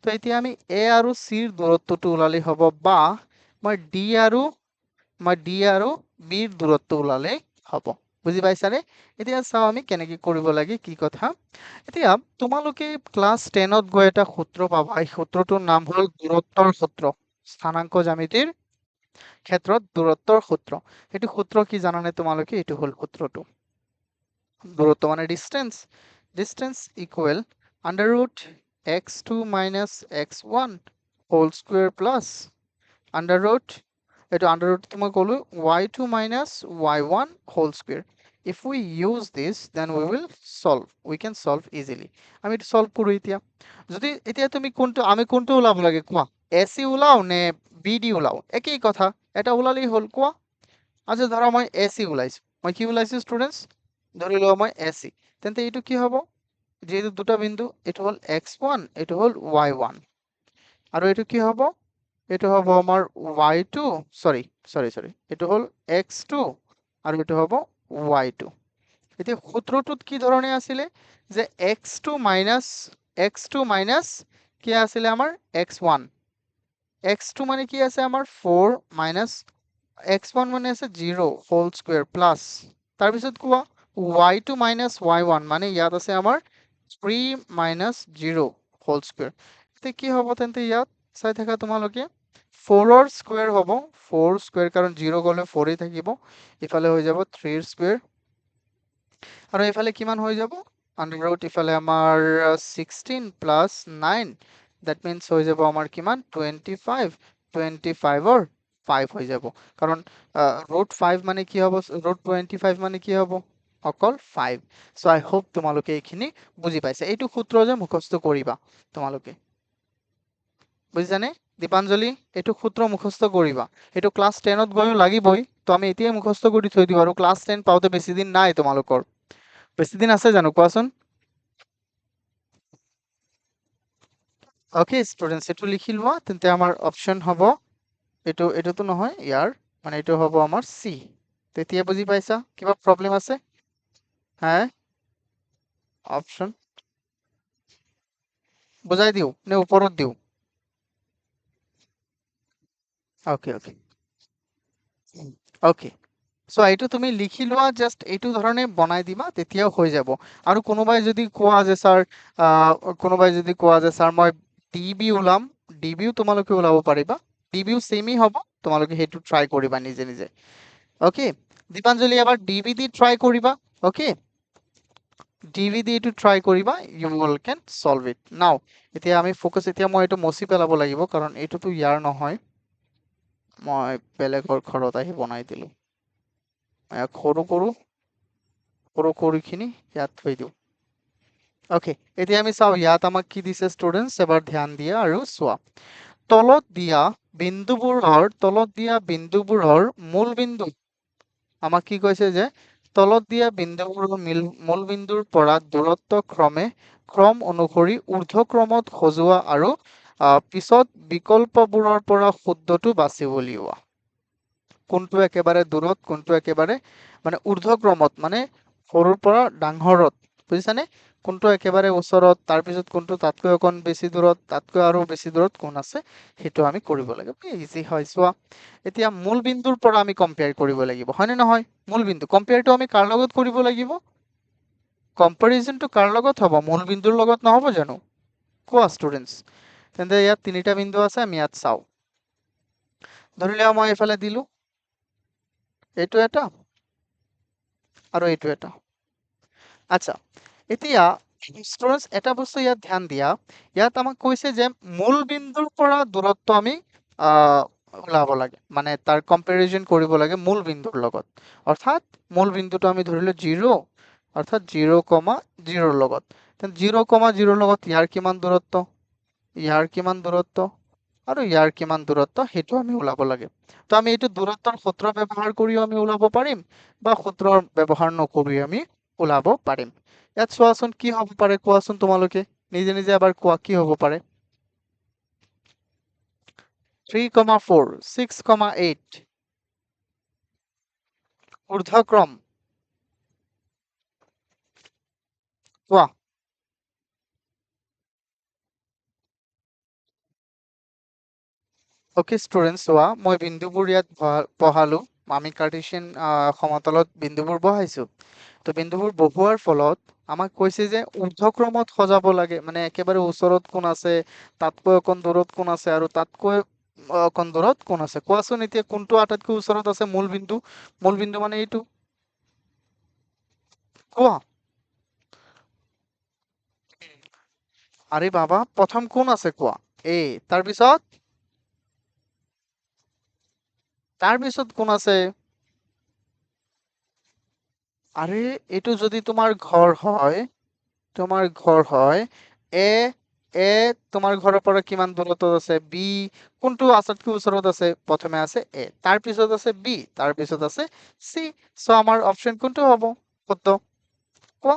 তো এতিয়া আমি এ আৰু সিৰ দূৰত্বটো ওলালে হ'ব বা মই ডি আৰু বিৰ দূৰত্ব ওলালে হ'ব বুজি পাইছানে এতিয়া চাও আমি কেনেকৈ কৰিব লাগে কি কথা এতিয়া তোমালোকে ক্লাছ 10ত গৈ এটা সূত্ৰ পাবা এই সূত্ৰটোৰ নাম হ'ল দূৰত্বৰ সূত্ৰ স্থানাংক জ্যামিতিৰ ক্ষেত্ৰত দূৰত্বৰ সূত্ৰ এইটো সূত্ৰ কি জানানে তোমালোকে এইটো হ'ল সূত্ৰটো দূৰত্ব মানে distance equal under root x2 minus x1 whole square plus under root এইটো আন্ডাৰ ৰুটটো মই ক'লো y2 minus y1 whole square if we use this then we can solve easily আমি এটা সলভ কৰো এতিয়া তুমি আমি কোনটো ওলাব লাগে কোৱা AC ওলাও নে BD ওলাও একই কথা এটা ওলালেই হ'ল কোৱা আচ্ছা ধৰা মই AC ওলাইছো মই কি ওলাইছো ষ্টুডেন্টস ধৰি লোৱা মই AC তেন্তে এইটো কি হ'ব যেহেতু দুটা বিন্দু এটা হ'ল x1 এটা হ'ল y1 আৰু এইটো কি হ'ব এইটো হ'ব আমাৰ y2 সৰি এইটো হ'ল x2 আৰু এইটো হ'ব y2 এতিয়া সূত্ৰটোত কি ধৰণে আছিলে যে x2 minus কি আছিলে আমাৰ x1 x2 মানে কি আছে আমাৰ 4 minus x1 মানে আছে 0 হোল স্কুৱেৰ প্লাছ তাৰপিছত কোৱা y2 minus y1 মানে ইয়াত আছে আমাৰ 3 মাইনাছ 0 হোল স্কুৱেৰ। এতিয়া কি হ'ব তেন্তে ইয়াত চাই থাকা তোমালোকে 4ৰ স্কুৱেৰ হ'ব 4 স্কুৱেৰ কাৰণ 0 গ'লে 4 থাকিব ইফালে হৈ যাব 3ৰ স্কুৱেৰ আৰু ইফালে কিমান হৈ যাব আণ্ডাৰ ৰুট ইফালে আমাৰ 16 প্লাছ 9 দ্যাট মিন্স হৈ যাব আমাৰ কিমান 25 25ৰ 5 হৈ যাব কাৰণ ৰুট 5 মানে কি হ'ব ৰুট 25 মানে কি হ'ব অকল 5 সো আই হোপ তোমালোকে এইখিনি বুজি পাইছা এইটো সূত্ৰ যে মুখস্থ কৰিবা তোমালোকে বুজিছানে দীপাঞ্জলি এইটো সূত্ৰ মুখস্থ কৰিবা এইটো ক্লাছ 10ত গৈও লাগিবই তো আমি এতিয়াই মুখস্থ কৰি থৈ দিওঁ আৰু ক্লাছ 10 পাওঁতে বেছি দিন নাই তোমালোকৰ বেছি দিন আছে জানো কোৱাচোন ওকে ষ্টুডেন্টস এইটো লিখি লোৱা তেন্তে আমাৰ অপচন হ'ব এইটোতো নহয় ইয়াৰ মানে এইটো হ'ব আমাৰ সি তেতিয়া বুজি পাইছা কিবা প্ৰবলেম আছে হ্যাঁ অপচন বুজাই দিও নে ওপৰত দিও ওকে ওকে ওকে সো এইটো তুমি লিখি লোৱা জাস্ট এইটো ধৰণে বনাই দিবা তেতিয়াও হৈ যাব আৰু কোনোবাই যদি কোৱা যে স্যাৰ কোনোবাই যদি কোৱা যে স্যাৰ মই ডিবি ওলাম ডিবিও তোমালোকে ওলাব পাৰিবা ডিবিও সেমই হ'ব তোমালোকে সেইটো ট্ৰাই কৰিবা নিজে নিজে ওকে দীপাঞ্জলি এবাৰ ডিবি দি ট্ৰাই কৰিবা ওকে ডিবি দি এইটো ট্ৰাই কৰিবা you will can solve it now এতিয়া আমি ফোকাস এতিয়া মই এইটো মচি পেলাব লাগিব কাৰণ এইটোতো ইয়াৰ নহয় মই বেলেগৰ ঘৰত আহি বনাই দিলো ইয়াক সৰু খিনি ইয়াত থৈ দিওঁ ওকে এতিয়া আমি চাও ইয়াত আমাক কি দিছে ষ্টুডেন্টস এবাৰ ধ্যান দিয়া আৰু চোৱা তলত দিয়া বিন্দুবোৰৰ মূল বিন্দু আমাক কি কৈছে যে তলত দিয়া বিন্দুবোৰৰ মূল বিন্দুৰ পৰা দূৰত্ব ক্ৰম অনুসৰি ঊৰ্ধ্বক্ৰমত সজোৱা আৰু পিছত বিকল্পবোৰৰ পৰা শুদ্ধটো বাছি উলিওৱা কোনটো একেবাৰে দূৰত কোনটো একেবাৰে মানে ঊৰ্ধ্বক্ৰমত মানে সৰুৰ পৰা ডাঙৰত বুজিছানে কোনটো একেবাৰে ওচৰত তাৰ পিছত কোনটো তাতকৈ অকণ বেছি দূৰত তাতকৈ আৰু বেছি দূৰত কোন আছে সেইটো আমি কৰিব লাগিব ইজি হয় চোৱা এতিয়া মূল বিন্দুৰ পৰা আমি কম্পেয়াৰ কৰিব লাগিব হয়নে নহয় মূল বিন্দু কম্পেয়াৰটো আমি কাৰ লগত কৰিব লাগিব কম্পাৰিজনটো কাৰ লগত হ'ব মূল বিন্দুৰ লগত নহব জানো কোৱা ষ্টুডেন্টস তেন্তে ইয়াত তিনিটা বিন্দু আছে আমি ইয়াত চাও ধৰি লোৱা মই এইফালে দিলো এইটো এটা আৰু এইটো এটা আচ্ছা এতিয়া ষ্টুডেন্টস এটা বস্তু ইয়াত ধ্যান দিয়া ইয়াত আমাক কৈছে যে মূল বিন্দুৰ পৰা দূৰত্ব আমি ওলাব লাগে মানে তাৰ কম্পাৰিজন কৰিব লাগে মূল বিন্দুৰ লগত অৰ্থাৎ মূল বিন্দুটো আমি ধৰিলো 0 অৰ্থাৎ 0,0 লগত তেন 0,0 লগত ইয়াৰ কিমান দূৰত্ব আৰু ইয়াৰ কিমান দূৰত্ব সেইটো আমি ওলাব লাগে তো আমি এইটো দূৰত্বৰ সূত্ৰ ব্যৱহাৰ কৰিও আমি ওলাব পাৰিম বা সূত্ৰৰ ব্যৱহাৰ নকৰি আমি ওলাব পাৰিম ইয়াত চোৱাচোন কি হ'ব পাৰে কোৱাচোন তোমালোকে নিজে নিজে এবাৰ কোৱা কি হ'ব পাৰে 3,4 6,8 ঊৰ্ধ্বক্ৰম কোৱা ওকে ষ্টুডেন্টস চোৱা মই বিন্দুবোৰ ইয়াত বহালো আমি কাৰ্টেছিয়ান সমতলত বিন্দুবোৰ বহাইছো তো বিন্দুবোৰ বহুৱাৰ ফলত আমাক কৈছে যে ঊৰ্ধ্বক্ৰমত সজাব লাগে মানে একেবাৰে ওচৰত কোন আছে তাতকৈ অকণ দূৰত কোন আছে আৰু তাতকৈ অকণ দূৰত কোন আছে কোৱাচোন এতিয়া কোনটো আটাইতকৈ ওচৰত আছে মূল বিন্দু মানে এইটো কোৱা আৰে বাবা প্ৰথম কোন আছে কোৱা এ তাৰপিছত কোন আছে আৰে এইটো যদি তোমাৰ ঘৰ হয় এ এ তোমাৰ ঘৰৰ পৰা কিমান দূৰত্বত আছে বি কোনটো আটাইতকৈ ওচৰত আছে প্ৰথমে আছে এ তাৰপিছত আছে বি তাৰপিছত আছে সি সো আমাৰ অপচন কোনটো হ'ব শুদ্ধ কোৱা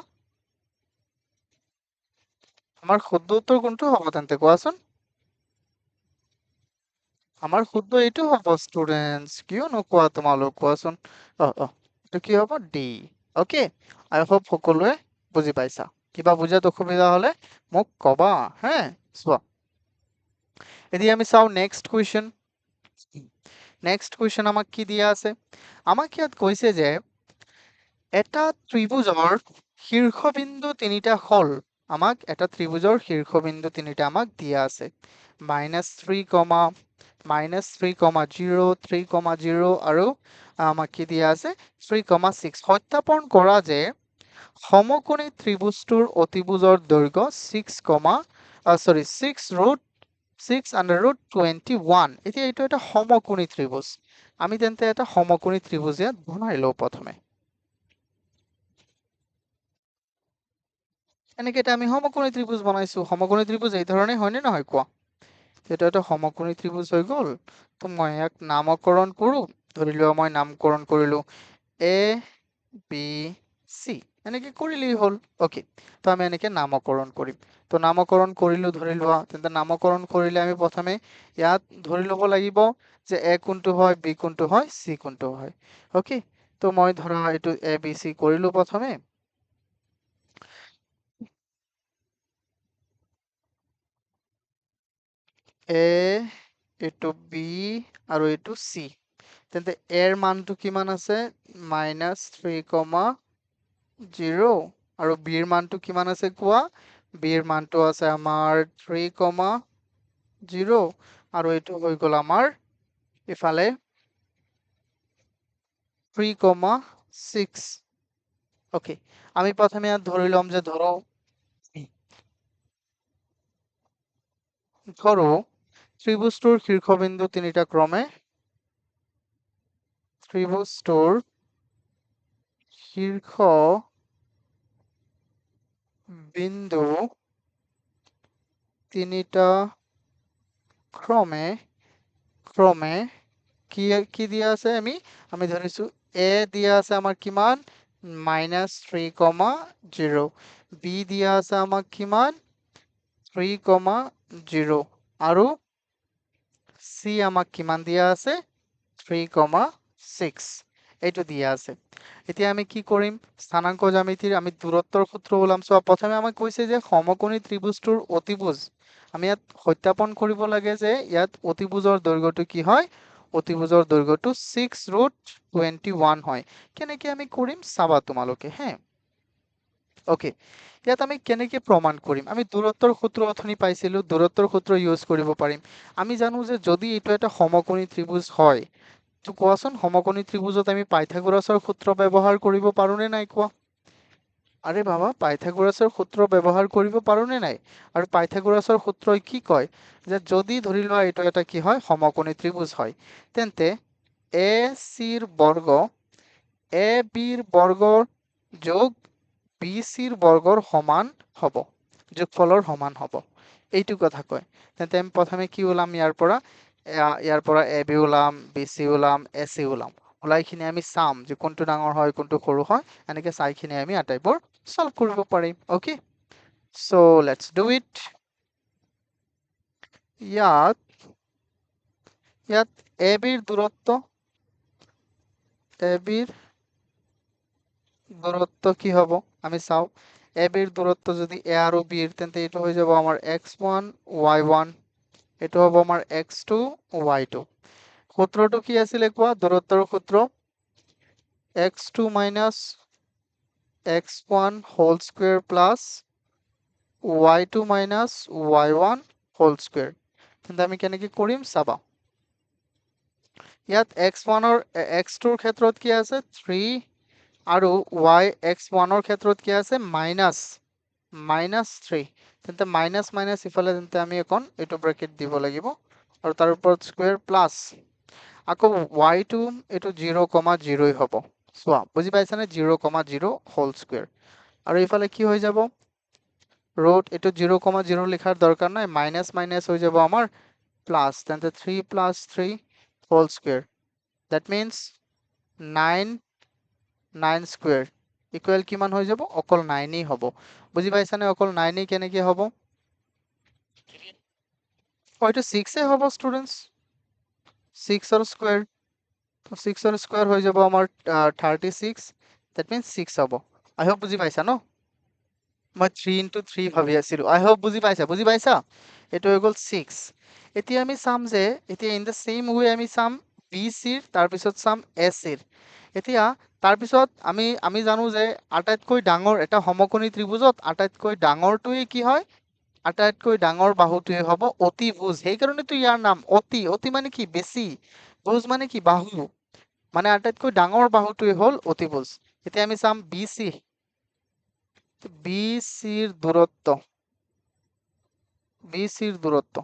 আমাৰ শুদ্ধ উত্তৰ কোনটো হ'ব তেন্তে কোৱাচোন আমাৰ শুদ্ধ এইটো হ'ব ষ্টুডেন্টস কিয় নোকোৱা তোমালোক কোৱাচোন এইটো কি হ'ব ডি ওকে আই হোপ সকলোৱে বুজি পাইছা কিবা বুজাত অসুবিধা হলে মোক কবা হে চোৱা এতিয়া আমি চাও নেক্সট কুৱেশ্যন আমাক কি দিয়া আছে আমাক ইয়াত কৈছে যে এটা ত্ৰিভুজৰ শীৰ্ষবিন্দু তিনিটা হ'ল আমাক এটা ত্ৰিভুজৰ শীৰ্ষবিন্দু তিনিটা আমাক দিয়া আছে -3, -3,0, 3,0 আৰু আমাক কি দিয়া আছে 3,6 সত্যাপন কৰা যে সমকোণী ত্ৰিভুজটোৰ অতিভুজৰ দৈৰ্ঘ্য 6,6√21। এতিয়া এইটো এটা সমকোণী ত্ৰিভুজ আমি তেন্তে এটা সমকোণী ত্ৰিভুজ ইয়াত বনাই লওঁ প্ৰথমে এনেকে এটা আমি সমকোণী ত্ৰিভুজ বনাইছো সমকোণী ত্ৰিভুজ এই ধৰণে হয়নে নহয় কোৱা এটা এটা সমকোণী ত্ৰিভুজ হৈ গ'ল তো মই ইয়াক নামকৰণ কৰো ধৰি লোৱা মই নামকৰণ কৰিলো এ বি চি এনেকে কৰিলেই হ'ল ওকে তো আমি এনেকে নামকৰণ কৰিম তো নামকৰণ কৰিলো ধৰি লোৱা তেন্তে নামকৰণ কৰিলে আমি প্ৰথমে ইয়াত ধৰি ল'ব লাগিব যে এ কোনটো হয় বি কোনটো হয় চি কোনটো হয় ওকে তো মই ধৰা এইটো এ বি চি কৰিলো প্ৰথমে এ এইটো বি আৰু এইটো চি তেন্তে এৰ মানটো কিমান আছে -3,0 আৰু বিৰ মানটো কিমান আছে কোৱা বিৰ মানটো আছে আমাৰ 3,0 আৰু এইটো হৈ গ'ল আমাৰ ইফালে 3,6 ওকে আমি প্ৰথমে ইয়াত ধৰি ল'ম যে ধৰো ত্ৰিভুজটোৰ শীৰ্ষবিন্দু তিনিটা ক্ৰমে ত্ৰিভুজটোৰ শীৰ্ষ বিন্দু তিনিটা ক্ৰমে কি দিয়া আছে আমি ধৰিছো এ দিয়া আছে আমাৰ কিমান -3,0 বি দিয়া আছে আমাক কিমান 3,0 আৰু চি আমাক কিমান দিয়া আছে 3,6 এইটো দিয়া আছে এতিয়া আমি কি কৰিম স্থানাংক জ্যামিতিৰ আমি দূৰত্বৰ সূত্ৰ ওলাম চোৱা প্ৰথমে আমাক কৈছে যে সমকোণী ত্ৰিভুজটোৰ অতিভুজ আমি ইয়াত সত্যাপন কৰিব লাগে যে ইয়াত অতিভুজৰ দৈৰ্ঘ্যটো কি হয় অতিভুজৰ দৈৰ্ঘ্যটো 6√21 হয় কেনেকে আমি কৰিম চাবা তোমালোকে হে ওকে ইয়াত আমি কেনেকে প্ৰমাণ কৰিম আমি দূৰত্বৰ সূত্ৰ অথনি পাইছিলো দূৰত্বৰ সূত্ৰ ইউজ কৰিব পাৰিম আমি জানো যে যদি এইটো এটা সমকোণী ত্ৰিভুজ হয় তো কোৱাচোন সমকোণী ত্ৰিভুজত আমি পাইথাগোৰাছৰ সূত্ৰ ব্যৱহাৰ কৰিব পাৰো নে নাই কোৱা আৰে বাবা পাইথাগোৰাসৰ সূত্ৰ ব্যৱহাৰ কৰিব পাৰো নে নাই আৰু পাইথাগোৰাছৰ সূত্ৰই কি কয় যে যদি ধৰি লোৱা এইটো এটা কি হয় সমকোণী ত্ৰিভুজ হয় তেন্তে এ চিৰ বৰ্গ এ বিৰ বৰ্গৰ যোগ বি চিৰ বৰ্গৰ সমান হ'ব যোগফলৰ সমান হ'ব এইটো কথা কয় তেন্তে আমি প্ৰথমে কি ওলাম ইয়াৰ পৰা এ বি ওলাম বি চি ওলাম এ চি ওলাম ওলাইখিনি আমি চাম যে কোনটো ডাঙৰ হয় কোনটো সৰু হয় এনেকে চাইখিনি আমি আটাইবোৰ সলভ কৰিব পাৰিম okay so let's do it ইয়াত ইয়াত এ বিৰ দূৰত্ব কি হ'ব আমি চাও এ বিৰ দূৰত্ব যদি এ আৰু বিৰ তেন্তে এইটো হৈ যাব আমাৰ x1 y1 এইটো হ'ব আমাৰ x2 y2 সূত্ৰটো কি আছিলে কোৱা দূৰত্বৰ সূত্ৰ x2 minus x1 whole square plus y2 minus y1 whole square তেন্তে আমি কেনেকে কৰিম চাবা ইয়াত x1ৰ x2ৰ ক্ষেত্ৰত কি আছে 3 আৰু y x1ৰ ক্ষেত্ৰত কি আছে -3 তেন্তে মাইনাস মাইনাস ইফালে তেন্তে আমি এখন এইটো ব্ৰেকেট দিব লাগিব আৰু তাৰ ওপৰত স্কয়াৰ প্লাস আকৌ y2 এইটো 0,0 হ'ব চোৱা বুজি পাইছানে 0,0 হোল স্কয়াৰ আৰু ইফালে কি হৈ যাব ৰুট এইটো 0,0 লিখাৰ দৰকাৰ নাই মাইনাস মাইনাস হৈ যাব আমাৰ প্লাস তেন্তে 3 + 3 whole square that means 9 square equal কিমান হৈ যাব অকল 9 হ'ব বুজি পাইছানে অকল 9 কেনেকে হ'ব হয়তো 6 হ'ব ষ্টুডেন্টস 6 ৰ স্কয়াৰ 6 ৰ স্কয়াৰ হৈ যাব আমাৰ 36 দ্যাট মিন্স 6 হ'ব আই হোপ বুজি পাইছা ন মই 3 into 3 ভাবি আছিলো আই হোপ বুজি পাইছা এটো হৈ গ'ল 6 এতিয়া আমি চাম যে এতিয়া ইন দা সেম ওয়ে আমি চাম বি চিৰ তাৰপিছত চাম এ চিৰ। এতিয়া তাৰপিছত আমি জানো যে আটাইতকৈ ডাঙৰ এটা সমকোণী ত্ৰিভুজত আটাইতকৈ ডাঙৰটোৱে কি হয়, আটাইতকৈ ডাঙৰ বাহুটোৱে হ'ব অতিভুজ। সেইকাৰণেতো ইয়াৰ নাম অতি। অতি মানে কি বেছি, ভুজ মানে কি বাহু, মানে আটাইতকৈ ডাঙৰ বাহুটোৱে হ'ল অতিভুজ। এতিয়া আমি চাম বি চিৰ দূৰত্ব, বি চিৰ দূৰত্ব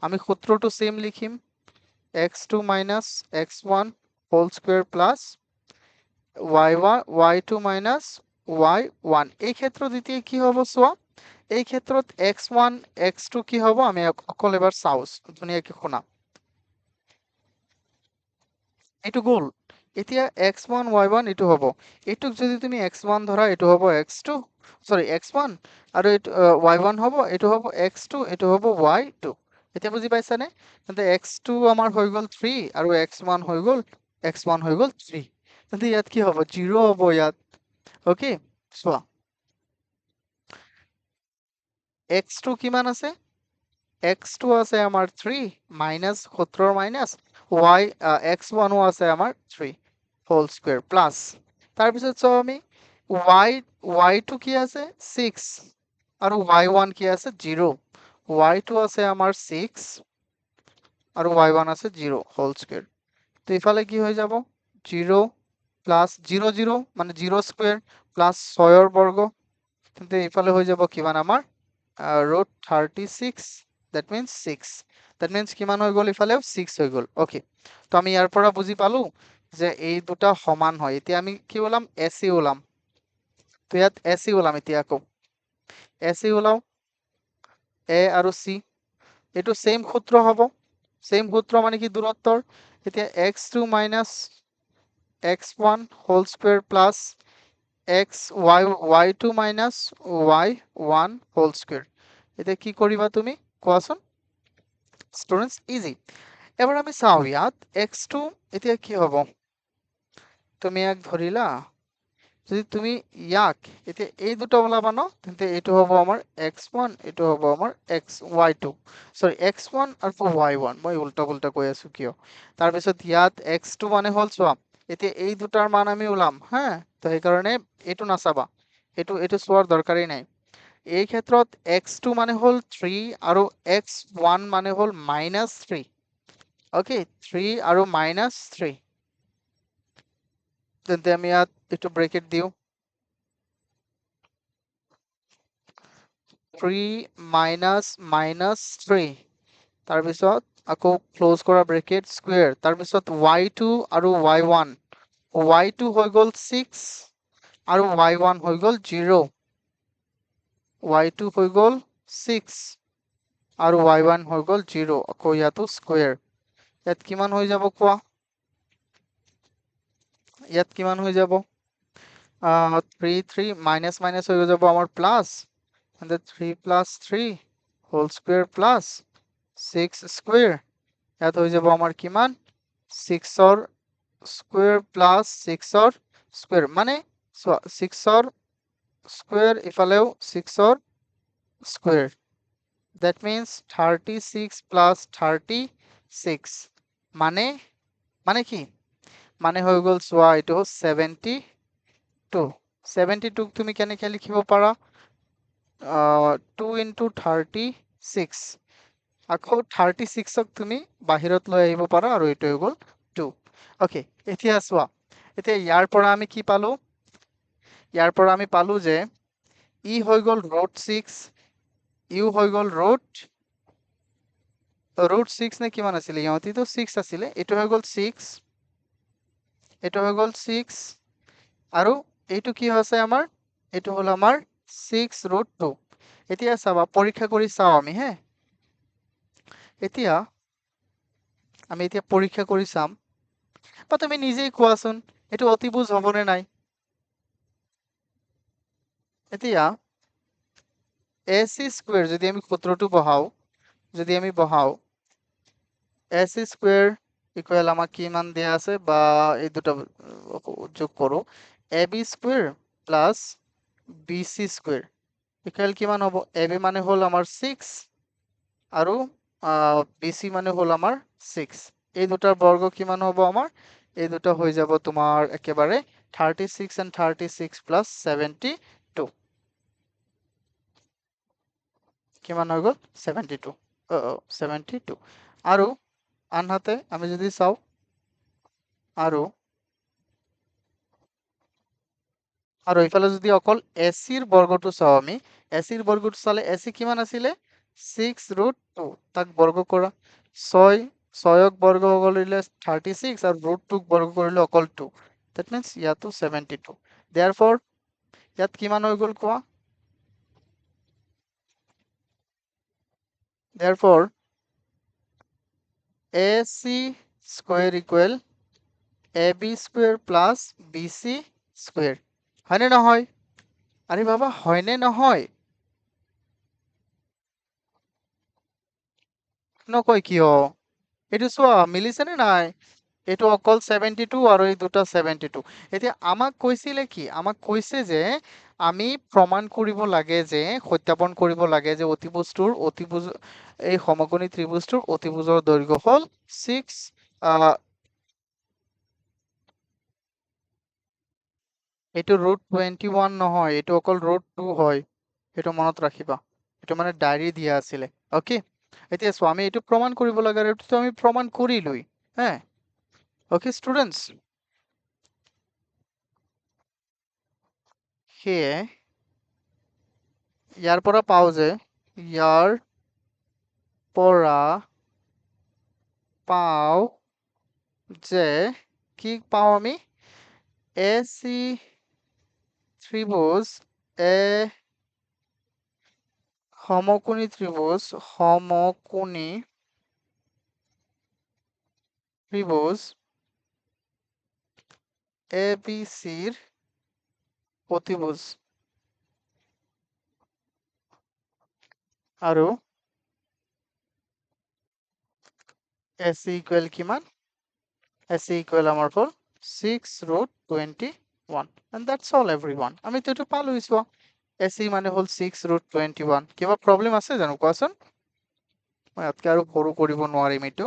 আমি সূত্ৰটো সেম লিখিম, x2 minus x1 whole square plus y2 minus y1। এই ক্ষেত্ৰত এতিয়া কি হ'ব চোৱা, এই ক্ষেত্ৰত x1 x2 কি হ'ব আমি অকল এবাৰ চাওঁ ধুনীয়াকে শুনা। এইটো গ'ল। এতিয়া x1 y1 এইটো হ'ব, এইটোক যদি তুমি x1 ধৰা এইটো হ'ব x2 সৰি x1 আৰু এইটো y1 হ'ব, এইটো হ'ব x2, এইটো হ'ব y2। এতিয়া বুজি পাইছানে? তেন্তে x2 আমাৰ হৈ গ'ল 3 আৰু x1 হৈ গ'ল 3। তেন্তে ইয়াত কি হ'ব 0 হ'ব ইয়াত। ওকে চোৱা x2 কিমান আছে, x2 আছে আমাৰ 3 মাইনাছ 17 মাইনাছ x1 আছে আমাৰ 3 হোল স্কোয়াৰ প্লাস তাৰপিছত চাও আমি y2 কি আছে 6 আৰু y1 কি আছে 0। y2 আছে আমাৰ 6 আৰু y1 আছে 0 হোল স্কোয়ার। তো ইফালে কি হৈ যাব 0 প্লাস 0 0 মানে 0 স্কোয়ার প্লাস 6 বর্গ। কিন্তু ইফালে হৈ যাব কিমান আমাৰ root 36, that means 6, that means কিমান হৈ গ'ল ইফালেও 6 হৈ গ'ল। ওকে, তো আমি ইয়াৰ পৰা বুজি পালো যে এই দুটা সমান হয়। এতিয়া আমি কি ওলাম এসি ওলাম, তো ইয়াত এসি ওলাম। এতিয়া আকৌ এসি ওলাও এ আৰু সি, এইটো সেম সূত্ৰ হ'ব, সেম সূত্ৰ মানে কি দূৰত্বৰ। এতিয়া x2 minus x1 whole square plus y2 minus y1 whole square। এতিয়া কি কৰিবা তুমি কোৱাচোন ষ্টুডেন্টস, ইজি। এবাৰ আমি চাওঁ ইয়াত x2 এতিয়া কি হ'ব, তুমি ইয়াক ধৰিলা, যদি তুমি ইয়াক এতিয়া এই দুটা ওলাবা ন, তেন্তে এইটো হ'ব আমাৰ x1, এইটো হ'ব আমাৰ y2 সৰি x1 আৰু y1, মই উল্টা পুল্টা কৈ আছো কিয়। তাৰপিছত ইয়াত x2 মানে হ'ল চোৱা, এতিয়া এই দুটাৰ মান আমি ওলাম হা, তো সেইকাৰণে এইটো নাচাবা, এইটো চোৱাৰ দৰকাৰেই নাই। এই ক্ষেত্ৰত x2 মানে হ'ল 3 আৰু x1 মানে হ'ল -3। ওকে 3 আৰু -3, তেন্তে আমি ইয়াত এইটো ব্ৰেকেট দিওঁ 3 -3, তাৰপিছত আকৌ ক্লোজ কৰা ব্ৰেকেট স্কোয়াৰ, তাৰপিছত y2 আৰু y1 হৈ গ'ল 6 আৰু y1 হৈ গ'ল 0, y2 হৈ গ'ল 6 আৰু y1 হৈ গ'ল 0, আকৌ ইয়াতো স্কোয়াৰ। ইয়াত কিমান হৈ যাব কোৱা, ইয়াত কিমান হৈ যাব 3 3 মাইনাস মাইনাস হৈ যাব আমাৰ plus, and 3 plus 3 whole square plus 6 square। ইয়াত হৈ যাব আমাৰ কিমান 6 ৰ স্কোয়াৰ প্লাস 6 ৰ স্কোয়াৰ, মানে 6 ৰ স্কোয়াৰ ইফালেও 6 ৰ স্কোয়ার, that means 36 plus 36 মানে মানে কি মানে হৈ গ'ল চোৱা এইটো 72। 72 তুমি কেনেকৈ লিখিব পাৰা 2 into 36, আকৌ 36ক তুমি বাহিৰত লৈ আহিব পাৰা আৰু এইটো হৈ গ'ল 2। ওকে, এতিয়া চোৱা, এতিয়া ইয়াৰ পৰা আমি কি পালো, ইয়াৰ পৰা আমি পালো যে ই হৈ গ'ল √6, ইউ হৈ গ'ল √6 নে কিমান আছিলে, ইহঁতিতো 6 আছিলে, এইটো হৈ গ'ল 6, এইটো হৈ গ'ল 6 আৰু এইটো কি হৈছে আমাৰ, এইটো হ'ল আমাৰ 6√2। এতিয়া চাবা পৰীক্ষা কৰি চাওঁ আমি হে, এতিয়া আমি এতিয়া পৰীক্ষা কৰি চাম, বা তুমি নিজেই কোৱাচোন এইটো অতিভুজ হ'বনে নাই। এতিয়া ac² যদি আমি সূত্ৰটো বহাও, যদি আমি বহাও ac² ইকুয়াল আমাক কিমান দেয়া আছে, বা এই দুটো যোগ করো ab² প্লাস bc² ইকুয়াল কিমান হ'ব, ab মানে হ'ল আমাৰ 6 আৰু bc মানে হ'ল আমাৰ 6। এই দুটাৰ বৰ্গ কিমান হ'ব আমাৰ? এই দুটা হৈ যাব তোমাৰ একেবাৰে 36 and 36 plus 72 কিমান হৈ গ'ল 72 72 আৰু আনহাতে আমি যদি চাওঁ আৰু এইফালে যদি অকল এচিৰ বৰ্গটো চাওঁ আমি এচিৰ বৰ্গটো চালে এচি কিমান আছিলে 6√2 তাক বৰ্গ কৰা 6ক বৰ্গ কৰিলে 36 আৰু √2ক বৰ্গ কৰিলে অকল 2 that means ইয়াতো 72 therefore ইয়াত কিমান হৈ গ'ল কোৱা therefore AC square equal AB square plus BC square হয়নে নহয় আরে বাবা হয়নে নহয় নকয় কিয় এইটো চোৱা মিলিছেনে নাই এইটো অকল 72 আৰু এই দুটা 72 এতিয়া আমাক কৈছিলে কি আমাক কৈছে যে আমি প্ৰমাণ কৰিব লাগে যে সত্যাপন কৰিব লাগে যে অতিভুজটোৰ অতিভুজ এই সমকোণী ত্ৰিভুজটোৰ অতিভুজৰ দৈৰ্ঘ্য হ'ল 6 এইটো √21 নহয় এইটো অকল √2 হয় এইটো মনত ৰাখিবা এইটো মানে ডায়েৰী দিয়া আছিলে ওকে এতিয়া চোৱা আমি এইটো প্ৰমাণ কৰিব লাগে আৰু এইটো আমি প্ৰমাণ কৰিলোই হ্যাঁ ওকে স্টুডেন্টস সেয়ে ইয়াৰ পৰা পাও যে ইয়াৰ পৰা পাও যে কি পাও আমি এসি ত্ৰিভুজ এ সমকোণী ত্ৰিভুজ এবিসিৰ অতিভুজ আৰু এসি ইকুয়াল কিমান এসি ইকুয়াল আমাৰ হ'ল 6√21 and that's all everyone আমি তো এইটো পালোই চোৱা এসি মানে হ'ল 6√21 কিবা প্ৰব্লেম আছে জানো কোৱাচোন মই ইয়াতকে আৰু সৰু কৰিব নোৱাৰিম এইটো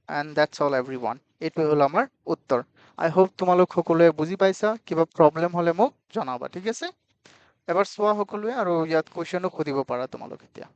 and that's all everyone এইটো হ'ল আমাৰ উত্তৰ I hope তোমালোক সকলোৱে বুজি পাইছা কিবা প্ৰব্লেম হলে মোক জনাবা ঠিক আছে এবাৰ চোৱা সকলোৱে আৰু ইয়াত কোৱেশ্চনো সুধিব পাৰা তোমালোক এতিয়া